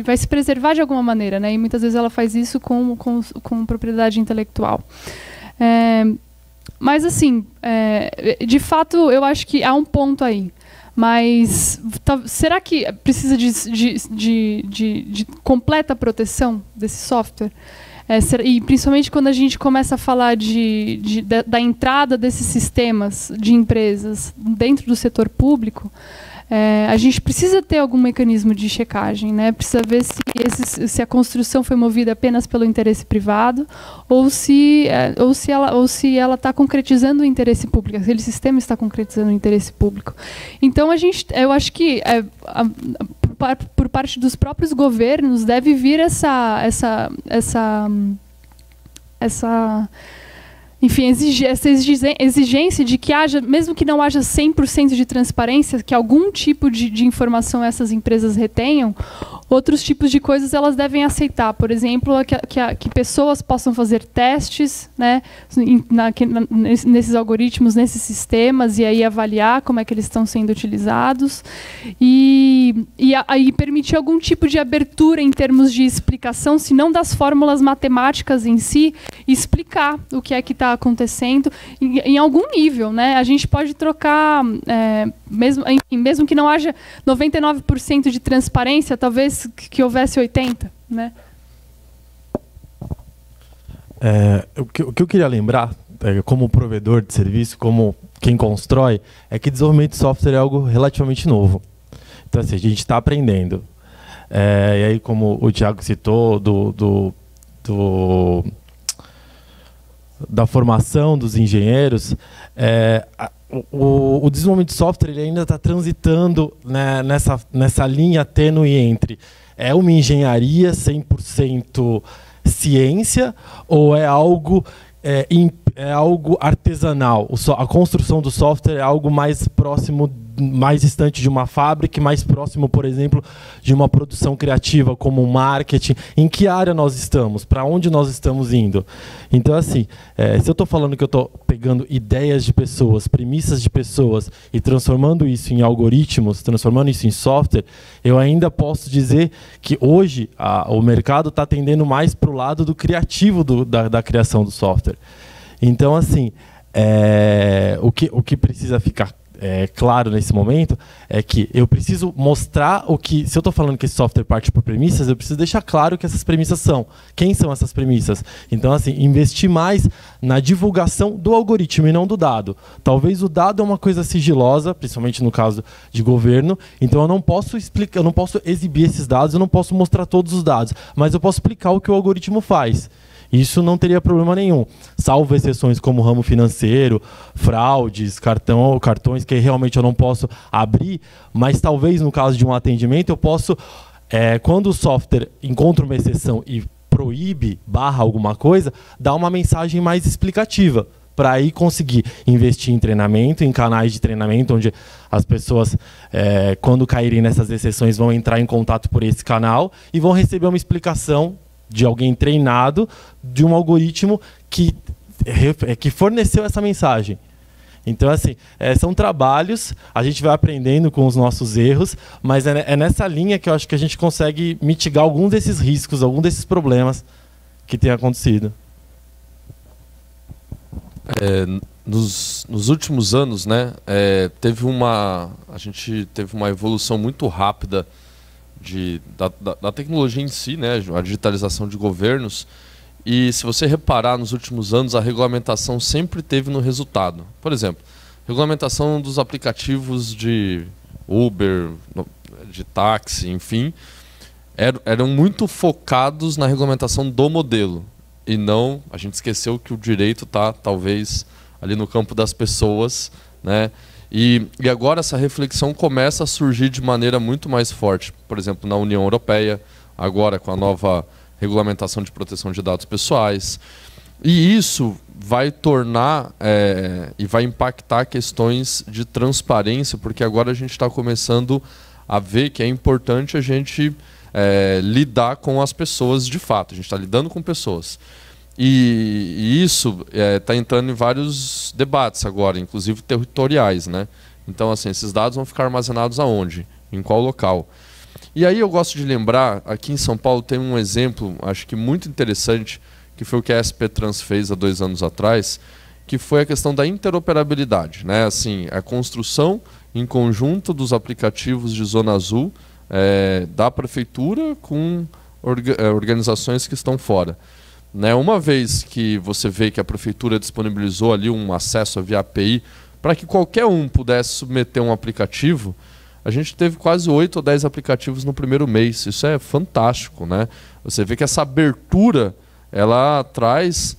vai se preservar de alguma maneira, né? E muitas vezes ela faz isso com propriedade intelectual. Mas assim, de fato, eu acho que há um ponto aí. Mas será que precisa de completa proteção desse software? E principalmente quando a gente começa a falar da entrada desses sistemas de empresas dentro do setor público, a gente precisa ter algum mecanismo de checagem, né? Precisa ver se a construção foi movida apenas pelo interesse privado ou se ela está concretizando o interesse público, aquele sistema está concretizando o interesse público. Então eu acho que por parte dos próprios governos deve vir essa exigência de que haja, mesmo que não haja 100% de transparência, que algum tipo de informação essas empresas retenham, outros tipos de coisas elas devem aceitar. Por exemplo, que pessoas possam fazer testes, né, nesses algoritmos, nesses sistemas, e aí avaliar como é que eles estão sendo utilizados. E aí permitir algum tipo de abertura em termos de explicação, se não das fórmulas matemáticas em si, explicar o que é que está acontecendo em algum nível, né? A gente pode trocar, mesmo que não haja 99% de transparência, talvez que houvesse 80%, né? O que eu queria lembrar, como provedor de serviço, como quem constrói, é que desenvolvimento de software é algo relativamente novo. Então, assim, a gente está aprendendo. E aí, como o Thiago citou, da formação dos engenheiros, o desenvolvimento de software ele ainda está transitando, né, nessa linha tênue entre uma engenharia 100% ciência ou é algo artesanal. A construção do software é algo mais próximo, mais distante de uma fábrica, mais próximo, por exemplo, de uma produção criativa, como um marketing. Em que área nós estamos? Para onde nós estamos indo? Então, assim, se eu estou falando que eu estou pegando ideias de pessoas, premissas de pessoas e transformando isso em algoritmos, transformando isso em software, eu ainda posso dizer que hoje o mercado está tendendo mais para o lado do criativo da criação do software. Então, assim, o que precisa ficar claro nesse momento é que eu preciso mostrar se eu estou falando que esse software parte por premissas, eu preciso deixar claro que essas premissas são. Quem são essas premissas? Então, assim, investir mais na divulgação do algoritmo e não do dado. Talvez o dado é uma coisa sigilosa, principalmente no caso de governo, então eu não posso explicar, eu não posso exibir esses dados, eu não posso mostrar todos os dados, mas eu posso explicar o que o algoritmo faz. Isso não teria problema nenhum, salvo exceções como ramo financeiro, fraudes, cartões que realmente eu não posso abrir, mas talvez no caso de um atendimento eu posso, quando o software encontra uma exceção e proíbe, barra alguma coisa, dar uma mensagem mais explicativa. para aí conseguir investir em treinamento, em canais de treinamento, onde as pessoas, quando caírem nessas exceções, vão entrar em contato por esse canal e vão receber uma explicação de alguém treinado, de um algoritmo que forneceu essa mensagem. Então, assim, são trabalhos, a gente vai aprendendo com os nossos erros, mas é nessa linha que eu acho que a gente consegue mitigar alguns desses riscos, alguns desses problemas que têm acontecido. Nos últimos anos, né, a gente teve uma evolução muito rápida da tecnologia em si, né, a digitalização de governos. E se você reparar, nos últimos anos, a regulamentação sempre teve no resultado. Por exemplo, regulamentação dos aplicativos de Uber, de táxi, enfim, eram muito focados na regulamentação do modelo. E não, a gente esqueceu que o direito está, talvez, ali no campo das pessoas, né? E agora essa reflexão começa a surgir de maneira muito mais forte. Por exemplo, na União Europeia, agora com a nova regulamentação de proteção de dados pessoais. E isso vai tornar e vai impactar questões de transparência, porque agora a gente está começando a ver que é importante a gente lidar com as pessoas de fato. A gente está lidando com pessoas. E isso está entrando em vários debates agora, inclusive territoriais, né? Então, assim, esses dados vão ficar armazenados aonde? Em qual local? E aí eu gosto de lembrar, aqui em São Paulo tem um exemplo, acho que muito interessante, que foi o que a SP Trans fez há 2 anos atrás, que foi a questão da interoperabilidade, né? Assim, a construção em conjunto dos aplicativos de Zona Azul da prefeitura com organizações que estão fora. Né? Uma vez que você vê que a prefeitura disponibilizou ali um acesso via API para que qualquer um pudesse submeter um aplicativo, a gente teve quase 8 ou 10 aplicativos no primeiro mês. Isso é fantástico, né? Você vê que essa abertura ela traz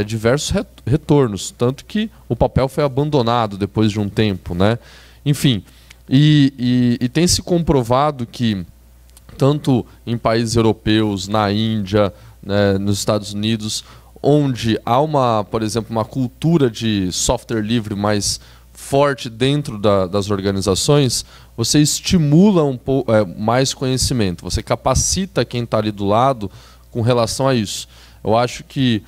diversos retornos, tanto que o papel foi abandonado depois de um tempo, né? Enfim, e tem se comprovado que tanto em países europeus, na Índia, né, nos Estados Unidos, onde há por exemplo, uma cultura de software livre mais forte dentro das organizações, você estimula mais conhecimento, você capacita quem está ali do lado com relação a isso. Eu acho que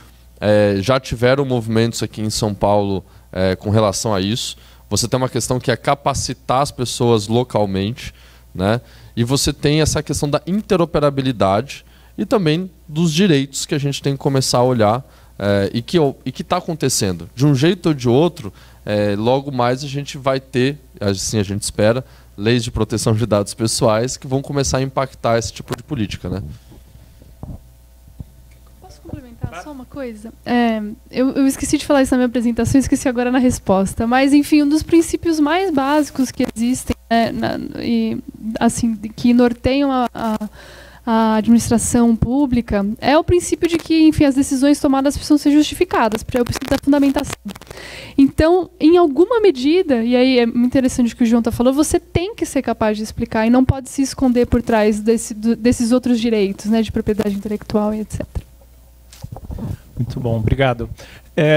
já tiveram movimentos aqui em São Paulo com relação a isso. Você tem uma questão que é capacitar as pessoas localmente, né? E você tem essa questão da interoperabilidade e também dos direitos que a gente tem que começar a olhar e que está acontecendo. De um jeito ou de outro, logo mais a gente vai ter, assim a gente espera, leis de proteção de dados pessoais que vão começar a impactar esse tipo de política, né? Posso complementar só uma coisa? Eu esqueci de falar isso na minha apresentação, esqueci agora na resposta. Mas, enfim, um dos princípios mais básicos que existem, que norteiam a administração pública é o princípio de que, enfim, as decisões tomadas precisam ser justificadas, é o princípio da fundamentação. Então, em alguma medida, e aí é muito interessante o que o João falou, você tem que ser capaz de explicar e não pode se esconder por trás desses outros direitos, né, de propriedade intelectual e etc. Muito bom, obrigado.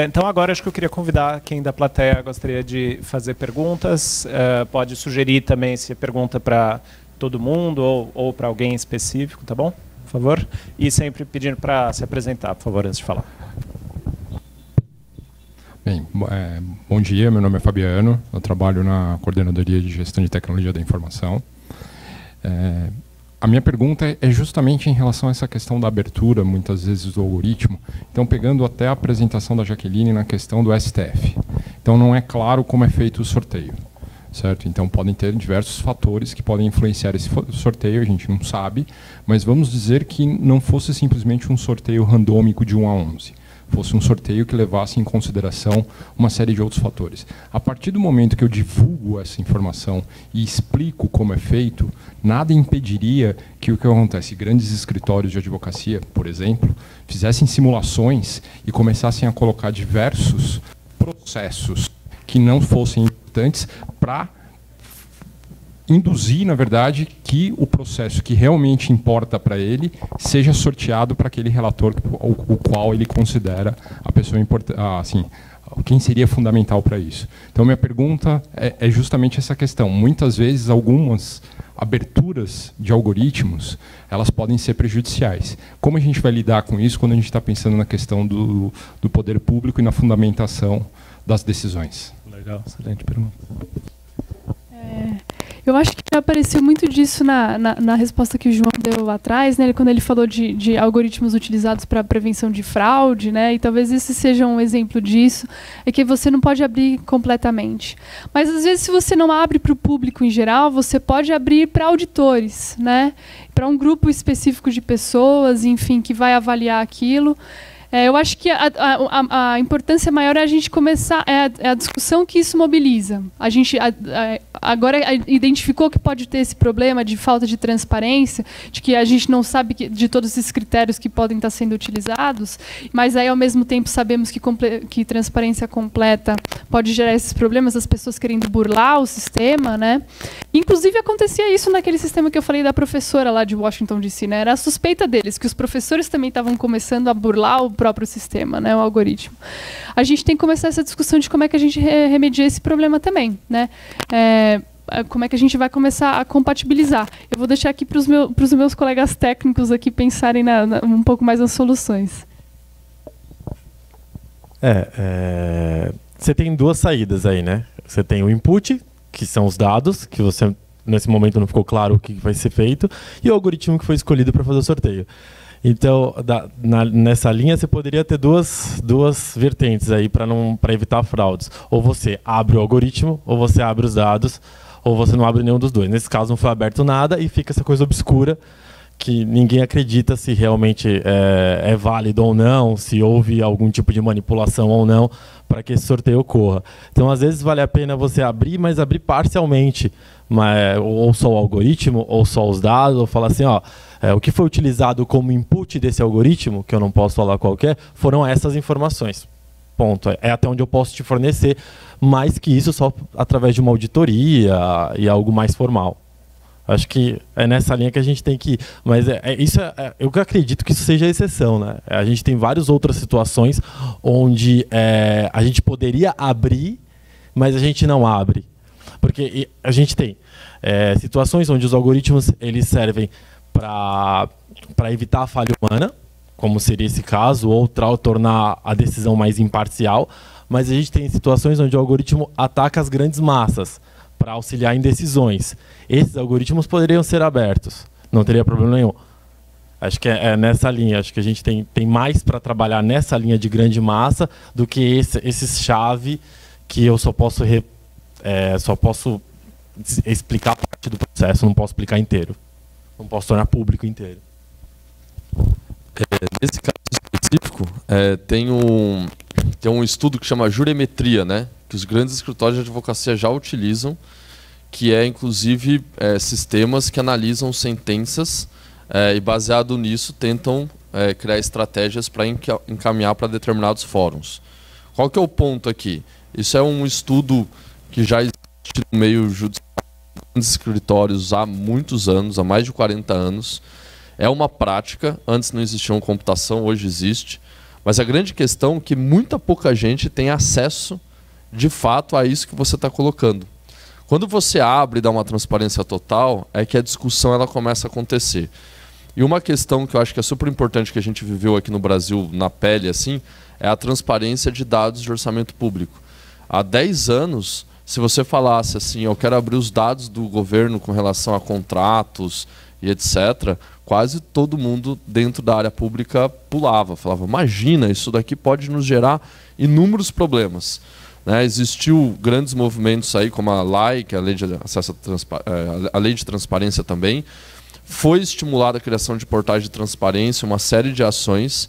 Então agora acho que eu queria convidar quem da plateia gostaria de fazer perguntas. Pode sugerir também se é pergunta para todo mundo ou para alguém específico, tá bom? Por favor. E sempre pedindo para se apresentar, por favor, antes de falar. Bem, bom dia, meu nome é Fabiano, eu trabalho na Coordenadoria de Gestão de Tecnologia da Informação. A minha pergunta é justamente em relação a essa questão da abertura, muitas vezes, do algoritmo. Então, pegando até a apresentação da Jaqueline na questão do STF. Então, não é claro como é feito o sorteio, certo? Então, podem ter diversos fatores que podem influenciar esse sorteio, a gente não sabe, mas vamos dizer que não fosse simplesmente um sorteio randômico de 1 a 11. Fosse um sorteio que levasse em consideração uma série de outros fatores. A partir do momento que eu divulgo essa informação e explico como é feito, nada impediria que o que acontece, grandes escritórios de advocacia, por exemplo, fizessem simulações e começassem a colocar diversos processos que não fossem importantes para induzir, na verdade, que o processo que realmente importa para ele seja sorteado para aquele relator o qual ele considera a pessoa assim, quem seria fundamental para isso. Então, minha pergunta é justamente essa questão. Muitas vezes, algumas aberturas de algoritmos, elas podem ser prejudiciais. Como a gente vai lidar com isso quando a gente está pensando na questão do poder público e na fundamentação das decisões? Legal, excelente pergunta. Eu acho que apareceu muito disso na resposta que o João deu lá atrás, né, quando ele falou de algoritmos utilizados para prevenção de fraude, né, e talvez esse seja um exemplo disso, é que você não pode abrir completamente. Mas, às vezes, se você não abre para o público em geral, você pode abrir para auditores, né, para um grupo específico de pessoas, enfim, que vai avaliar aquilo. Eu acho que a importância maior é a gente começar, a discussão que isso mobiliza. A gente agora identificou que pode ter esse problema de falta de transparência, de que a gente não sabe de todos esses critérios que podem estar sendo utilizados, mas aí, ao mesmo tempo, sabemos que transparência completa pode gerar esses problemas, as pessoas querendo burlar o sistema, né? Inclusive, acontecia isso naquele sistema que eu falei da professora lá de Washington, D.C., né? Era a suspeita deles, que os professores também estavam começando a burlar o próprio sistema, né, o algoritmo. A gente tem que começar essa discussão de como é que a gente remedia esse problema também, né? Como é que a gente vai começar a compatibilizar. Eu vou deixar aqui para os meus colegas técnicos aqui pensarem um pouco mais nas soluções. Você tem duas saídas aí, né? Você tem o input, que são os dados, que você, nesse momento, não ficou claro o que vai ser feito, e o algoritmo que foi escolhido para fazer o sorteio. Então, nessa linha, você poderia ter duas vertentes aí para evitar fraudes. Ou você abre o algoritmo, ou você abre os dados, ou você não abre nenhum dos dois. Nesse caso, não foi aberto nada e fica essa coisa obscura que ninguém acredita se realmente é válido ou não, se houve algum tipo de manipulação ou não para que esse sorteio ocorra. Então, às vezes, vale a pena você abrir, mas abrir parcialmente, ou só o algoritmo, ou só os dados, ou falar assim, o que foi utilizado como input desse algoritmo, que eu não posso falar qualquer, foram essas informações. Ponto. É até onde eu posso te fornecer, mais que isso só através de uma auditoria e algo mais formal. Acho que é nessa linha que a gente tem que ir. Mas eu acredito que isso seja a exceção, né? A gente tem várias outras situações onde a gente poderia abrir, mas a gente não abre. Porque a gente tem situações onde os algoritmos eles servem para evitar a falha humana, como seria esse caso, ou tornar a decisão mais imparcial. Mas a gente tem situações onde o algoritmo ataca as grandes massas, para auxiliar em decisões. Esses algoritmos poderiam ser abertos, não teria problema nenhum. Acho que é nessa linha, acho que a gente tem mais para trabalhar nessa linha de grande massa do que esses chave que eu só posso explicar parte do processo, não posso explicar inteiro. Não posso tornar público inteiro. Nesse caso específico, tem um estudo que chama jurimetria, né? Que os grandes escritórios de advocacia já utilizam, que inclusive, sistemas que analisam sentenças e, baseado nisso, tentam criar estratégias para encaminhar para determinados fóruns. Qual que é o ponto aqui? Isso é um estudo que já existe no meio judicial, nos escritórios há muitos anos, há mais de 40 anos. É uma prática, antes não existia uma computação, hoje existe. Mas a grande questão é que muita pouca gente tem acesso de fato a isso que você está colocando. Quando você abre e dá uma transparência total, é que a discussão ela começa a acontecer. E uma questão que eu acho que é super importante que a gente viveu aqui no Brasil na pele assim, é a transparência de dados de orçamento público. Há 10 anos, se você falasse assim, eu quero abrir os dados do governo com relação a contratos e etc., quase todo mundo dentro da área pública pulava, falava, imagina, isso daqui pode nos gerar inúmeros problemas. Né? Existiu grandes movimentos aí, como a LAI, que é a Lei de Acesso a Lei de Transparência também. Foi estimulada a criação de portais de transparência, uma série de ações.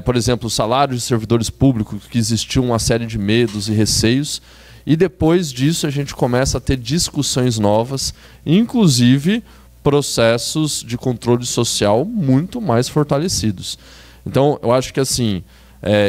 Por exemplo, o salário de servidores públicos, que existiu uma série de medos e receios. E depois disso a gente começa a ter discussões novas, inclusive processos de controle social muito mais fortalecidos. Então, eu acho que assim,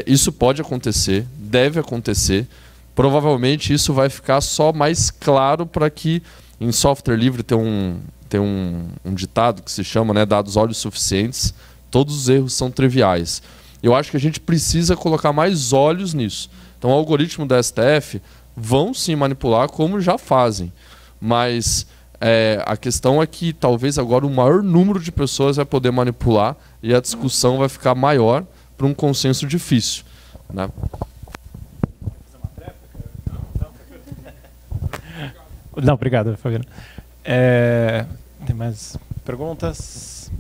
isso pode acontecer, deve acontecer. Provavelmente isso vai ficar só mais claro para que Em software livre tem um ditado que se chama, né, dados olhos suficientes, todos os erros são triviais. Eu acho que a gente precisa colocar mais olhos nisso. Então, o algoritmo da STF vão sim manipular como já fazem, mas a questão é que talvez agora o maior número de pessoas vai poder manipular e a discussão vai ficar maior para um consenso difícil, né? Não, obrigado, Fabiano. Tem mais perguntas?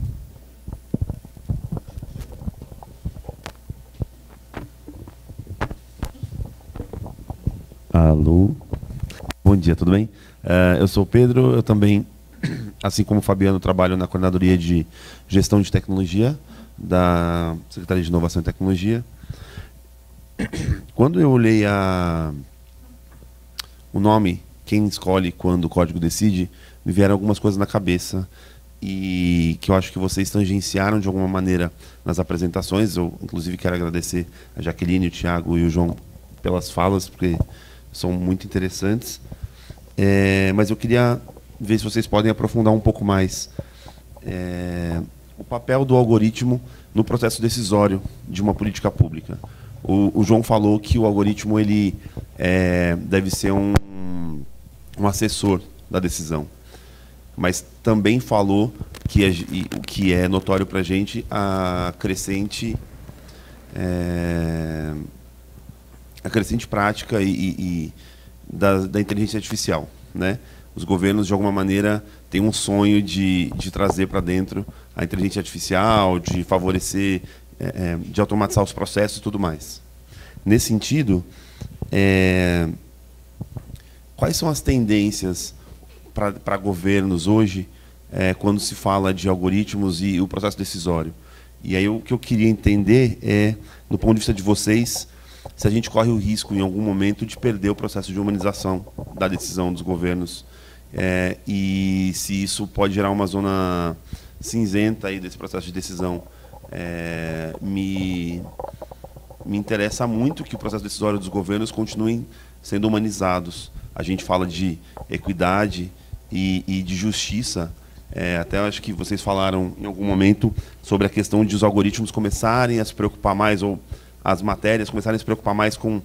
Alô, bom dia, tudo bem? Eu sou o Pedro, eu também, assim como o Fabiano, trabalho na Coordenadoria de Gestão de Tecnologia da Secretaria de Inovação e Tecnologia. Quando eu olhei o nome, quem escolhe quando o código decide, me vieram algumas coisas na cabeça e que eu acho que vocês tangenciaram de alguma maneira nas apresentações. Eu, inclusive, quero agradecer a Jaqueline, o Thiago e o João pelas falas, porque são muito interessantes. Mas eu queria ver se vocês podem aprofundar um pouco mais o papel do algoritmo no processo decisório de uma política pública. O João falou que o algoritmo ele deve ser um assessor da decisão, mas também falou o que é notório para a gente, a crescente prática da inteligência artificial, né? Os governos, de alguma maneira, têm um sonho de trazer para dentro a inteligência artificial, de favorecer, de automatizar os processos e tudo mais. Nesse sentido, quais são as tendências para governos hoje, quando se fala de algoritmos e o processo decisório? E aí o que eu queria entender é, do ponto de vista de vocês, se a gente corre o risco, em algum momento, de perder o processo de humanização da decisão dos governos, e se isso pode gerar uma zona cinzenta aí desse processo de decisão. Me interessa muito que o processo decisório dos governos continuem sendo humanizados. A gente fala de equidade e de justiça. Até acho que vocês falaram em algum momento sobre a questão de os algoritmos começarem a se preocupar mais, ou as matérias começarem a se preocupar mais com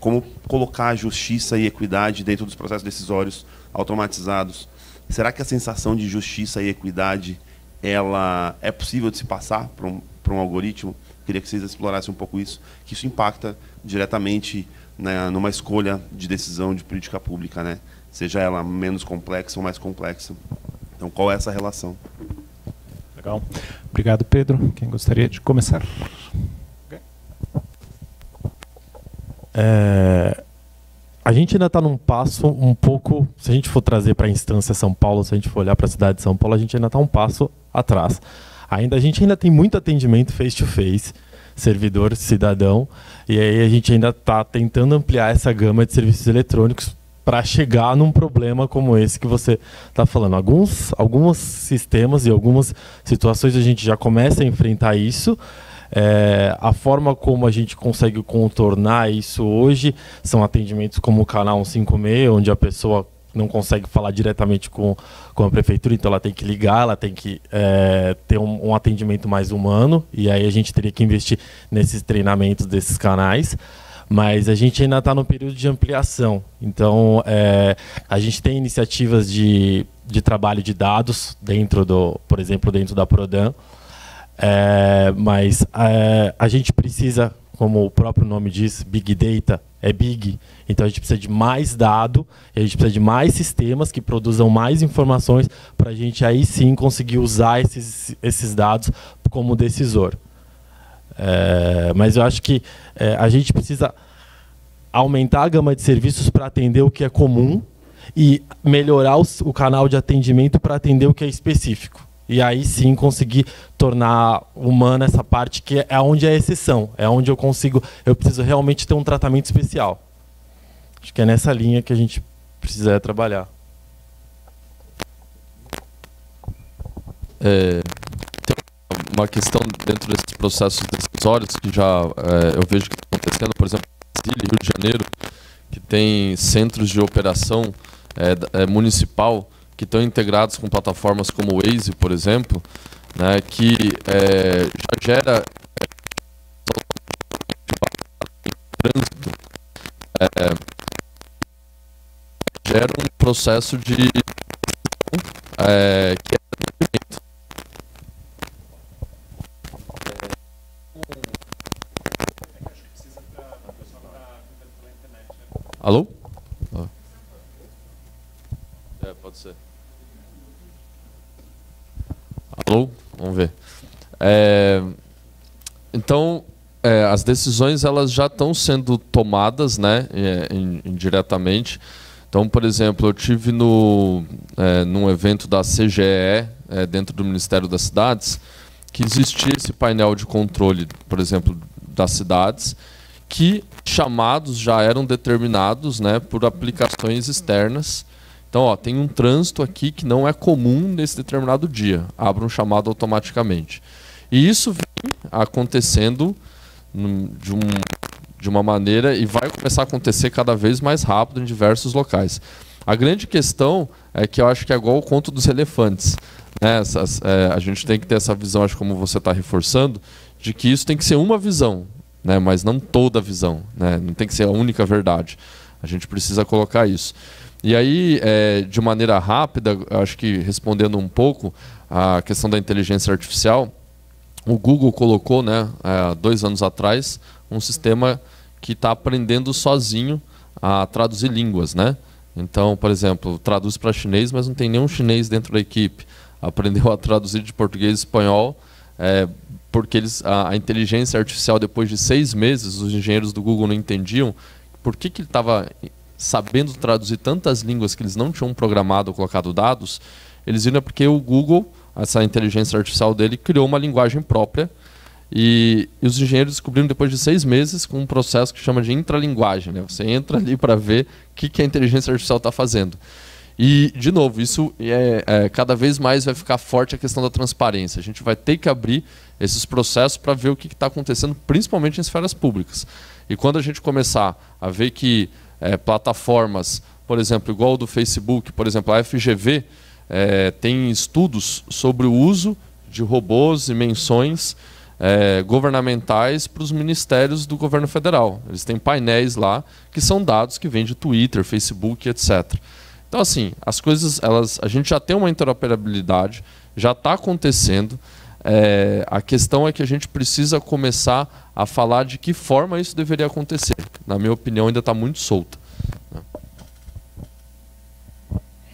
como colocar justiça e equidade dentro dos processos decisórios automatizados. Será que a sensação de justiça e equidade ela é possível de se passar para um algoritmo? Queria que vocês explorassem um pouco isso, que isso impacta diretamente, né, numa escolha de decisão de política pública, né? Seja ela menos complexa ou mais complexa. Então, qual é essa relação? Legal. Obrigado, Pedro. Quem gostaria de começar? A gente ainda está num passo um pouco, se a gente for trazer para a instância São Paulo, se a gente for olhar para a cidade de São Paulo, a gente ainda está um passo atrás. A gente ainda tem muito atendimento face-to-face, servidor, cidadão, e aí a gente ainda está tentando ampliar essa gama de serviços eletrônicos para chegar num problema como esse que você está falando. Alguns sistemas e algumas situações a gente já começa a enfrentar isso. A forma como a gente consegue contornar isso hoje são atendimentos como o canal 156, onde a pessoa não consegue falar diretamente com a prefeitura, então ela tem que ligar, ela tem que ter um atendimento mais humano, e aí a gente teria que investir nesses treinamentos desses canais. Mas a gente ainda está no período de ampliação. Então, a gente tem iniciativas de trabalho de dados por exemplo, dentro da Prodan. Mas a gente precisa, como o próprio nome diz, Big Data é big. Então a gente precisa de mais dado, a gente precisa de mais sistemas que produzam mais informações para a gente aí sim conseguir usar esses dados como decisor. Mas eu acho que a gente precisa aumentar a gama de serviços para atender o que é comum e melhorar o canal de atendimento para atender o que é específico. E aí sim conseguir tornar humana essa parte que é onde é a exceção, é onde eu preciso realmente ter um tratamento especial. Acho que é nessa linha que a gente precisa trabalhar. Tem uma questão dentro desses processos decisórios que já eu vejo que está acontecendo, por exemplo, em Brasília e Rio de Janeiro, que tem centros de operação municipal que estão integrados com plataformas como o Waze, por exemplo, né, que já gera trânsito, gera um processo de que é atendimento. Alô? Pode ser. Alô? Vamos ver. Então, as decisões elas já estão sendo tomadas, né, indiretamente. Então, por exemplo, eu tive num evento da CGE, dentro do Ministério das Cidades, que existia esse painel de controle, por exemplo, das cidades, que chamados já eram determinados, né, por aplicações externas. Então, ó, tem um trânsito aqui que não é comum nesse determinado dia. Abra um chamado automaticamente. E isso vem acontecendo de uma maneira e vai começar a acontecer cada vez mais rápido em diversos locais. A grande questão é que eu acho que é igual o conto dos elefantes, né? A gente tem que ter essa visão, acho que como você está reforçando, de que isso tem que ser uma visão, né? Mas não toda a visão, né? Não tem que ser a única verdade. A gente precisa colocar isso. E aí, de maneira rápida, acho que respondendo um pouco a questão da inteligência artificial, o Google colocou, né, há 2 anos atrás, um sistema que está aprendendo sozinho a traduzir línguas, né? Então, por exemplo, traduz para chinês, mas não tem nenhum chinês dentro da equipe. Aprendeu a traduzir de português e espanhol, porque a inteligência artificial, depois de 6 meses, os engenheiros do Google não entendiam por que ele estava sabendo traduzir tantas línguas que eles não tinham programado ou colocado dados. Eles viram porque o Google, essa inteligência artificial dele, criou uma linguagem própria e os engenheiros descobriram depois de 6 meses com um processo que chama de intralinguagem, né? Você entra ali para ver o que a inteligência artificial está fazendo. E, de novo, isso cada vez mais vai ficar forte a questão da transparência. A gente vai ter que abrir esses processos para ver o que está acontecendo, principalmente em esferas públicas. E quando a gente começar a ver que plataformas, por exemplo, igual o do Facebook, por exemplo, a FGV, tem estudos sobre o uso de robôs e menções governamentais para os ministérios do governo federal. Eles têm painéis lá que são dados que vêm de Twitter, Facebook, etc. Então, assim, as coisas, a gente já tem uma interoperabilidade, já está acontecendo. A questão é que a gente precisa começar a falar de que forma isso deveria acontecer. Na minha opinião, ainda está muito solta.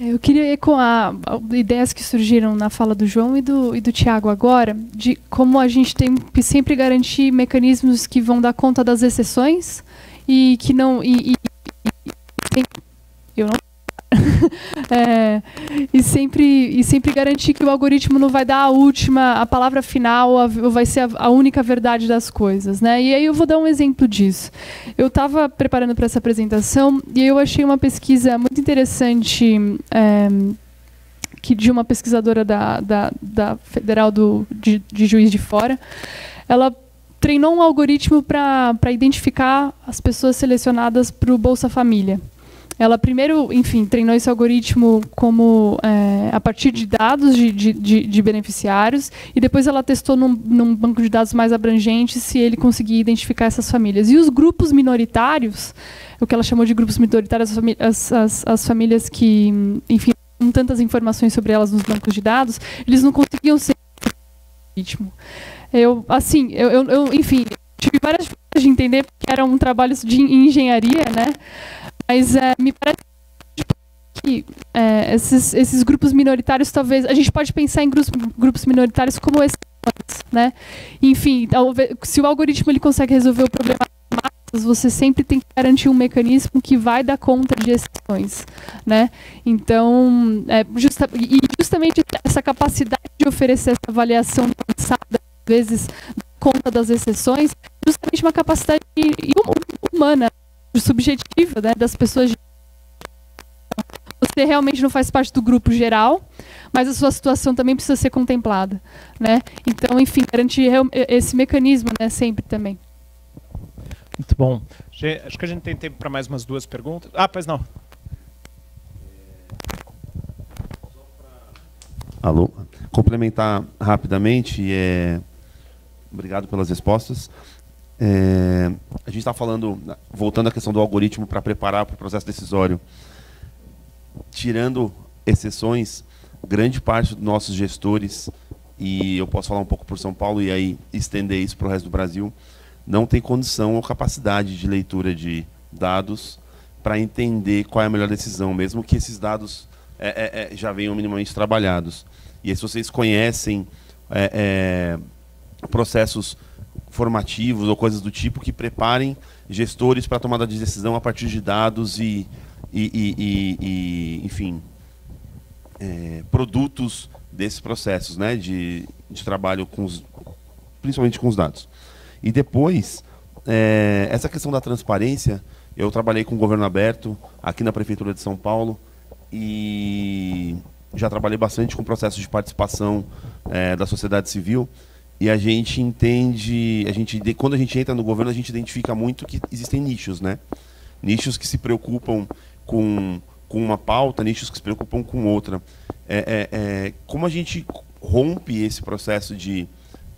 Eu queria ecoar ideias que surgiram na fala do João e do Tiago agora, de como a gente tem que sempre garantir mecanismos que vão dar conta das exceções e que não... eu não... e sempre garantir que o algoritmo não vai dar a palavra final, ou vai ser a única verdade das coisas, né? E aí eu vou dar um exemplo disso. Eu estava preparando para essa apresentação e eu achei uma pesquisa muito interessante de uma pesquisadora da Federal de Juiz de Fora. Ela treinou um algoritmo para identificar as pessoas selecionadas para o Bolsa Família. Ela primeiro, enfim, treinou esse algoritmo a partir de dados de beneficiários e depois ela testou num banco de dados mais abrangente se ele conseguia identificar essas famílias. E os grupos minoritários, o que ela chamou de grupos minoritários, as famílias que, enfim, não tantas informações sobre elas nos bancos de dados, eles não conseguiam ser algoritmo. Enfim, tive várias dificuldades de entender porque era um trabalho de engenharia, né? Mas me parece que esses grupos minoritários, talvez... A gente pode pensar em grupos minoritários como esses, né? Enfim, se o algoritmo ele consegue resolver o problema das massas, você sempre tem que garantir um mecanismo que vai dar conta de exceções, né? Então, justamente essa capacidade de oferecer essa avaliação avançada, às vezes, da conta das exceções, justamente uma capacidade humana, subjetiva, né, das pessoas. Você realmente não faz parte do grupo geral, mas a sua situação também precisa ser contemplada, né? Então, enfim, garantir esse mecanismo, né, sempre também. Muito bom. Acho que a gente tem tempo para mais umas 2 perguntas. Pois não. Alô? Complementar rapidamente, obrigado pelas respostas. A gente está falando, voltando à questão do algoritmo para preparar para o processo decisório, tirando exceções, grande parte dos nossos gestores, e eu posso falar um pouco por São Paulo e aí estender isso para o resto do Brasil, não tem condição ou capacidade de leitura de dados para entender qual é a melhor decisão, mesmo que esses dados já venham minimamente trabalhados. E aí, se vocês conhecem processos formativos ou coisas do tipo que preparem gestores para tomada de decisão a partir de dados enfim, produtos desses processos, né, de trabalho principalmente com os dados. E depois, essa questão da transparência, eu trabalhei com o governo aberto aqui na Prefeitura de São Paulo e já trabalhei bastante com processos de participação da sociedade civil. E a gente entende, quando a gente entra no governo, a gente identifica muito que existem nichos, né? Nichos que se preocupam com uma pauta, nichos que se preocupam com outra. Como a gente rompe esse processo de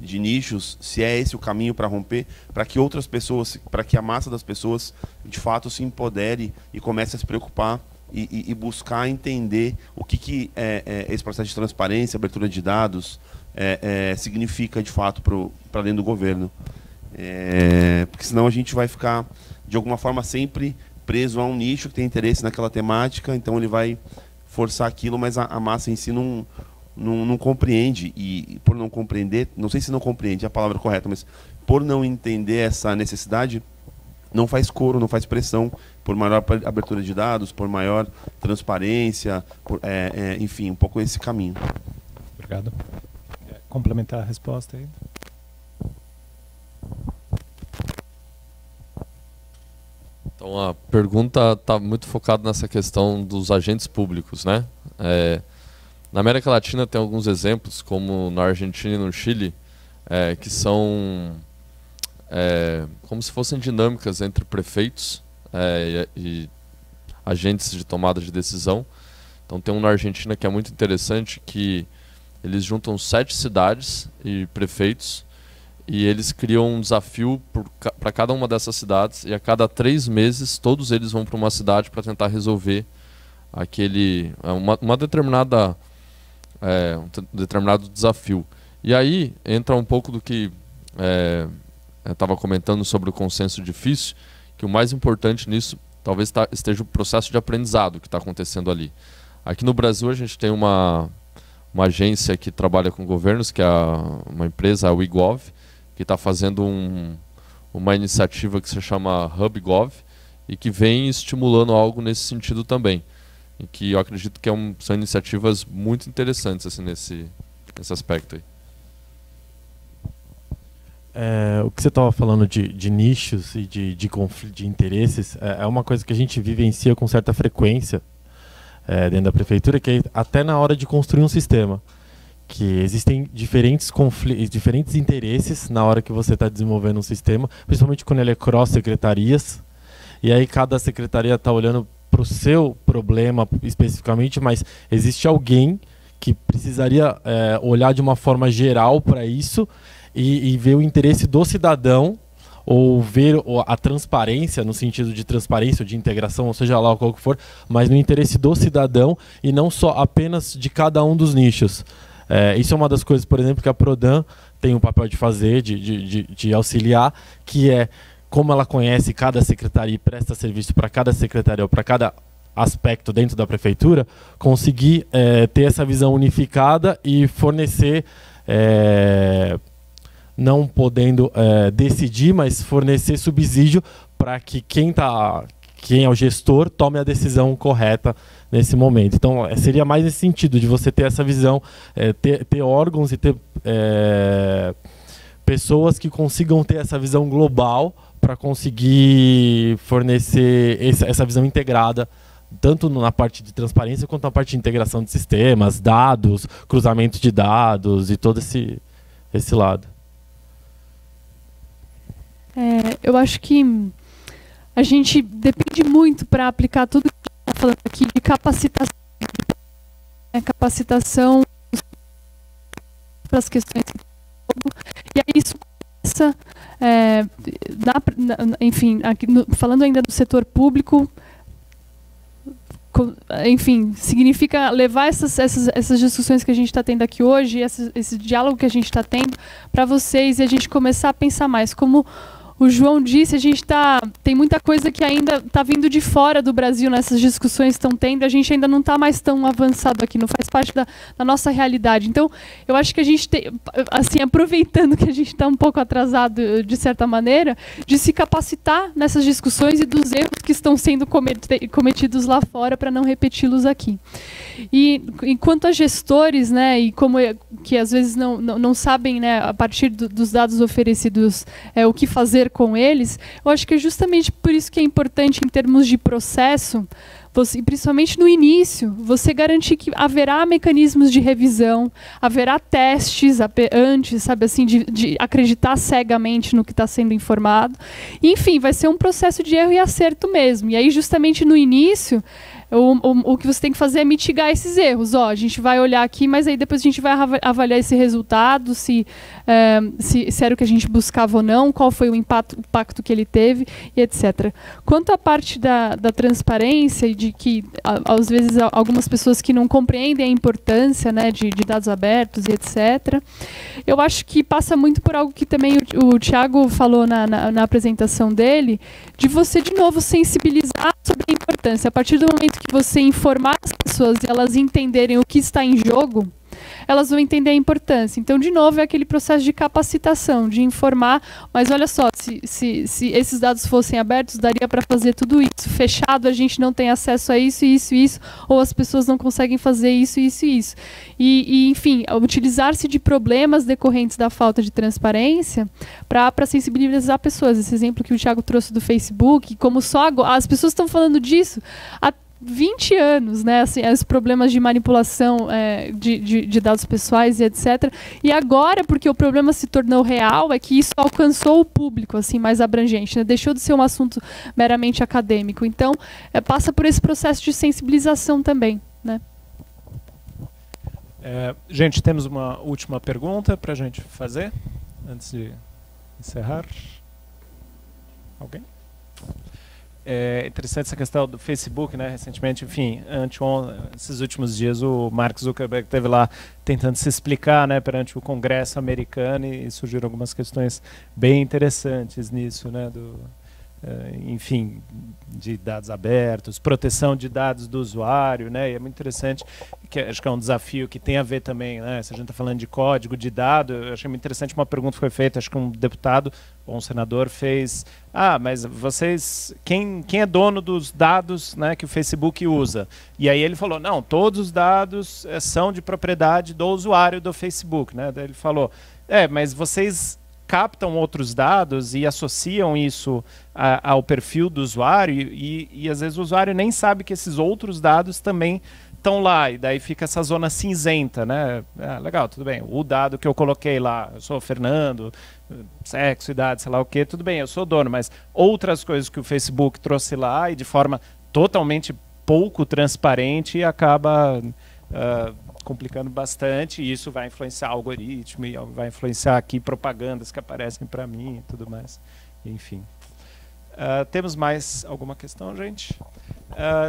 nichos, se é esse o caminho para romper, para que outras pessoas, para que a massa das pessoas, de fato, se empodere e comece a se preocupar e buscar entender o que esse processo de transparência, abertura de dados, significa de fato para dentro do governo, porque senão a gente vai ficar de alguma forma sempre preso a um nicho que tem interesse naquela temática, então ele vai forçar aquilo, mas a massa em si não compreende, e por não compreender, não sei se não compreende é a palavra correta, mas por não entender essa necessidade, não faz coro, não faz pressão por maior abertura de dados, por maior transparência, enfim, um pouco esse caminho. Obrigado. Complementar a resposta aí. Então a pergunta está muito focada nessa questão dos agentes públicos, né? Na América Latina tem alguns exemplos, como na Argentina e no Chile, que são como se fossem dinâmicas entre prefeitos e agentes de tomada de decisão. Então tem um na Argentina que é muito interessante, que eles juntam 7 cidades e prefeitos e eles criam um desafio para cada uma dessas cidades, e a cada 3 meses todos eles vão para uma cidade para tentar resolver um determinado desafio. E aí entra um pouco do que eu estava comentando sobre o consenso difícil, que o mais importante nisso talvez esteja o processo de aprendizado que está acontecendo ali. Aqui no Brasil a gente tem uma agência que trabalha com governos, que é uma empresa, a WeGov, que está fazendo uma iniciativa que se chama HubGov e que vem estimulando algo nesse sentido também. E que eu acredito que são iniciativas muito interessantes assim, nesse aspecto aí. O que você estava falando de nichos e de conflito de interesses é uma coisa que a gente vivencia com certa frequência dentro da prefeitura, que é até na hora de construir um sistema, que existem diferentes interesses na hora que você está desenvolvendo um sistema, principalmente quando ele é cross-secretarias, e aí cada secretaria está olhando para o seu problema especificamente, mas existe alguém que precisaria olhar de uma forma geral para isso e ver o interesse do cidadão, ou ver a transparência, no sentido de transparência ou de integração, ou seja lá qual que for, mas no interesse do cidadão e não só apenas de cada um dos nichos. Isso é uma das coisas, por exemplo, que a Prodan tem um papel de fazer, de auxiliar, que é como ela conhece cada secretaria e presta serviço para cada secretaria ou para cada aspecto dentro da prefeitura, conseguir ter essa visão unificada e fornecer, não podendo decidir, mas fornecer subsídio para que quem é o gestor tome a decisão correta nesse momento. Então, seria mais nesse sentido, de você ter essa visão, ter órgãos e ter pessoas que consigam ter essa visão global para conseguir fornecer essa visão integrada, tanto na parte de transparência quanto na parte de integração de sistemas, dados, cruzamento de dados e todo esse lado. Eu acho que a gente depende muito para aplicar tudo que a gente está falando aqui de capacitação. Capacitação dos para as questões e aí isso começa, enfim, aqui falando ainda do setor público, enfim, significa levar essas discussões que a gente está tendo aqui hoje, esse diálogo que a gente está tendo para vocês, e a gente começar a pensar mais. Como o João disse, tem muita coisa que ainda está vindo de fora do Brasil nessas discussões que estão tendo, a gente ainda não está mais tão avançado aqui, não faz parte da nossa realidade. Então, eu acho que a gente tem, assim, aproveitando que a gente está um pouco atrasado, de certa maneira, de se capacitar nessas discussões e dos erros que estão sendo cometidos lá fora para não repeti-los aqui. E enquanto a gestores, né, e como que às vezes não sabem, né, a partir dos dados oferecidos, o que fazer com eles, eu acho que é justamente por isso que é importante, em termos de processo, principalmente no início, você garantir que haverá mecanismos de revisão, haverá testes antes, sabe assim, de acreditar cegamente no que está sendo informado. Enfim, vai ser um processo de erro e acerto mesmo. E aí, justamente no início, o que você tem que fazer é mitigar esses erros. A gente vai olhar aqui, mas aí depois a gente vai avaliar esse resultado, se era o que a gente buscava ou não, qual foi o impacto que ele teve, e etc. Quanto à parte da transparência e de que, às vezes, algumas pessoas que não compreendem a importância, né, de dados abertos e etc., eu acho que passa muito por algo que também o Thiago falou na apresentação dele, de você, de novo, sensibilizar sobre a importância. A partir do momento que você informar as pessoas e elas entenderem o que está em jogo, elas vão entender a importância. Então, de novo, é aquele processo de capacitação, de informar, mas olha só, se esses dados fossem abertos, daria para fazer tudo isso. Fechado, a gente não tem acesso a isso, isso, isso, ou as pessoas não conseguem fazer isso, isso e isso. E enfim, utilizar-se de problemas decorrentes da falta de transparência para sensibilizar pessoas. Esse exemplo que o Thiago trouxe do Facebook, como só agora, as pessoas estão falando disso há 20 anos, né, assim, os problemas de manipulação de dados pessoais e etc. E agora, porque o problema se tornou real, é que isso alcançou o público, assim, mais abrangente, né, deixou de ser um assunto meramente acadêmico. Então, passa por esse processo de sensibilização também, né. Gente, temos uma última pergunta para a gente fazer, antes de encerrar. Alguém? É interessante essa questão do Facebook, né? Recentemente, enfim, esses últimos dias, o Mark Zuckerberg esteve lá tentando se explicar, né, perante o Congresso americano, e surgiram algumas questões bem interessantes nisso, né, enfim, de dados abertos, proteção de dados do usuário, né? E é muito interessante, que acho que é um desafio que tem a ver também, né? Se a gente está falando de código, de dado, eu achei muito interessante uma pergunta que foi feita, acho que um deputado ou um senador fez: mas vocês, quem é dono dos dados, né, que o Facebook usa? E aí ele falou: não, todos os dados são de propriedade do usuário do Facebook, né? Daí ele falou: mas vocês captam outros dados e associam isso ao perfil do usuário e às vezes o usuário nem sabe que esses outros dados também estão lá, e daí fica essa zona cinzenta, né? Legal, tudo bem, o dado que eu coloquei lá, eu sou o Fernando, sexo, idade, sei lá o que, tudo bem, eu sou dono, mas outras coisas que o Facebook trouxe lá e de forma totalmente pouco transparente acaba complicando bastante, e isso vai influenciar algoritmo, e vai influenciar aqui propagandas que aparecem para mim e tudo mais. Enfim. Temos mais alguma questão, gente?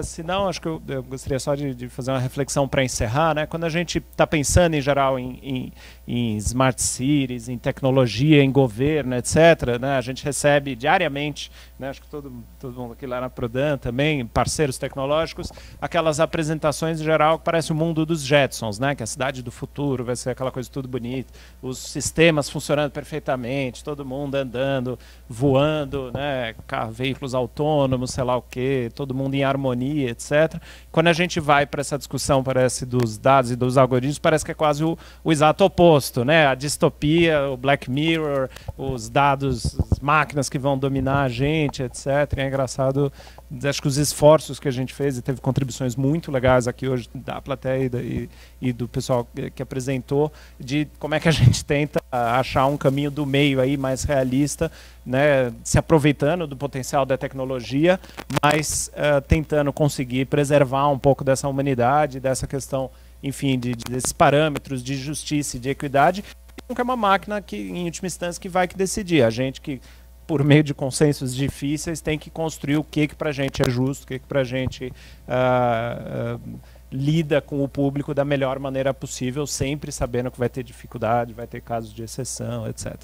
Se não, acho que eu gostaria só de fazer uma reflexão para encerrar, né? Quando a gente está pensando em geral em smart cities, em tecnologia, em governo, etc., né? A gente recebe diariamente, né? Acho que todo mundo aqui lá na Prodan também, parceiros tecnológicos, aquelas apresentações em geral que parece o mundo dos Jetsons, né? Que a cidade do futuro vai ser aquela coisa tudo bonita, os sistemas funcionando perfeitamente, todo mundo andando, voando, né? Veículos autônomos, sei lá o quê, todo mundo em harmonia, etc. Quando a gente vai para essa discussão, parece, dos dados e dos algoritmos, parece que é quase o exato oposto, né? A distopia, o Black Mirror, os dados, as máquinas que vão dominar a gente, etc. E é engraçado, acho que os esforços que a gente fez, e teve contribuições muito legais aqui hoje da plateia e do pessoal que apresentou, de como é que a gente tenta achar um caminho do meio aí mais realista, né, se aproveitando do potencial da tecnologia, mas tentando conseguir preservar um pouco dessa humanidade, dessa questão enfim, desses parâmetros de justiça e de equidade, nunca é uma máquina que, em última instância, que vai decidir. A gente que, por meio de consensos difíceis, tem que construir o que para a gente é justo, o que para a gente lida com o público da melhor maneira possível, sempre sabendo que vai ter dificuldade, vai ter casos de exceção, etc.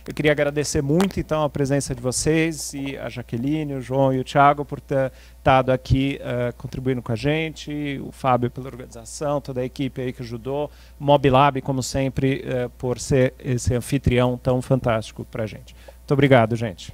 Eu queria agradecer muito, então, a presença de vocês, e a Jaqueline, o João e o Thiago por ter estado aqui contribuindo com a gente, o Fábio pela organização, toda a equipe aí que ajudou, o Mobilab, como sempre, por ser esse anfitrião tão fantástico para a gente. Muito obrigado, gente.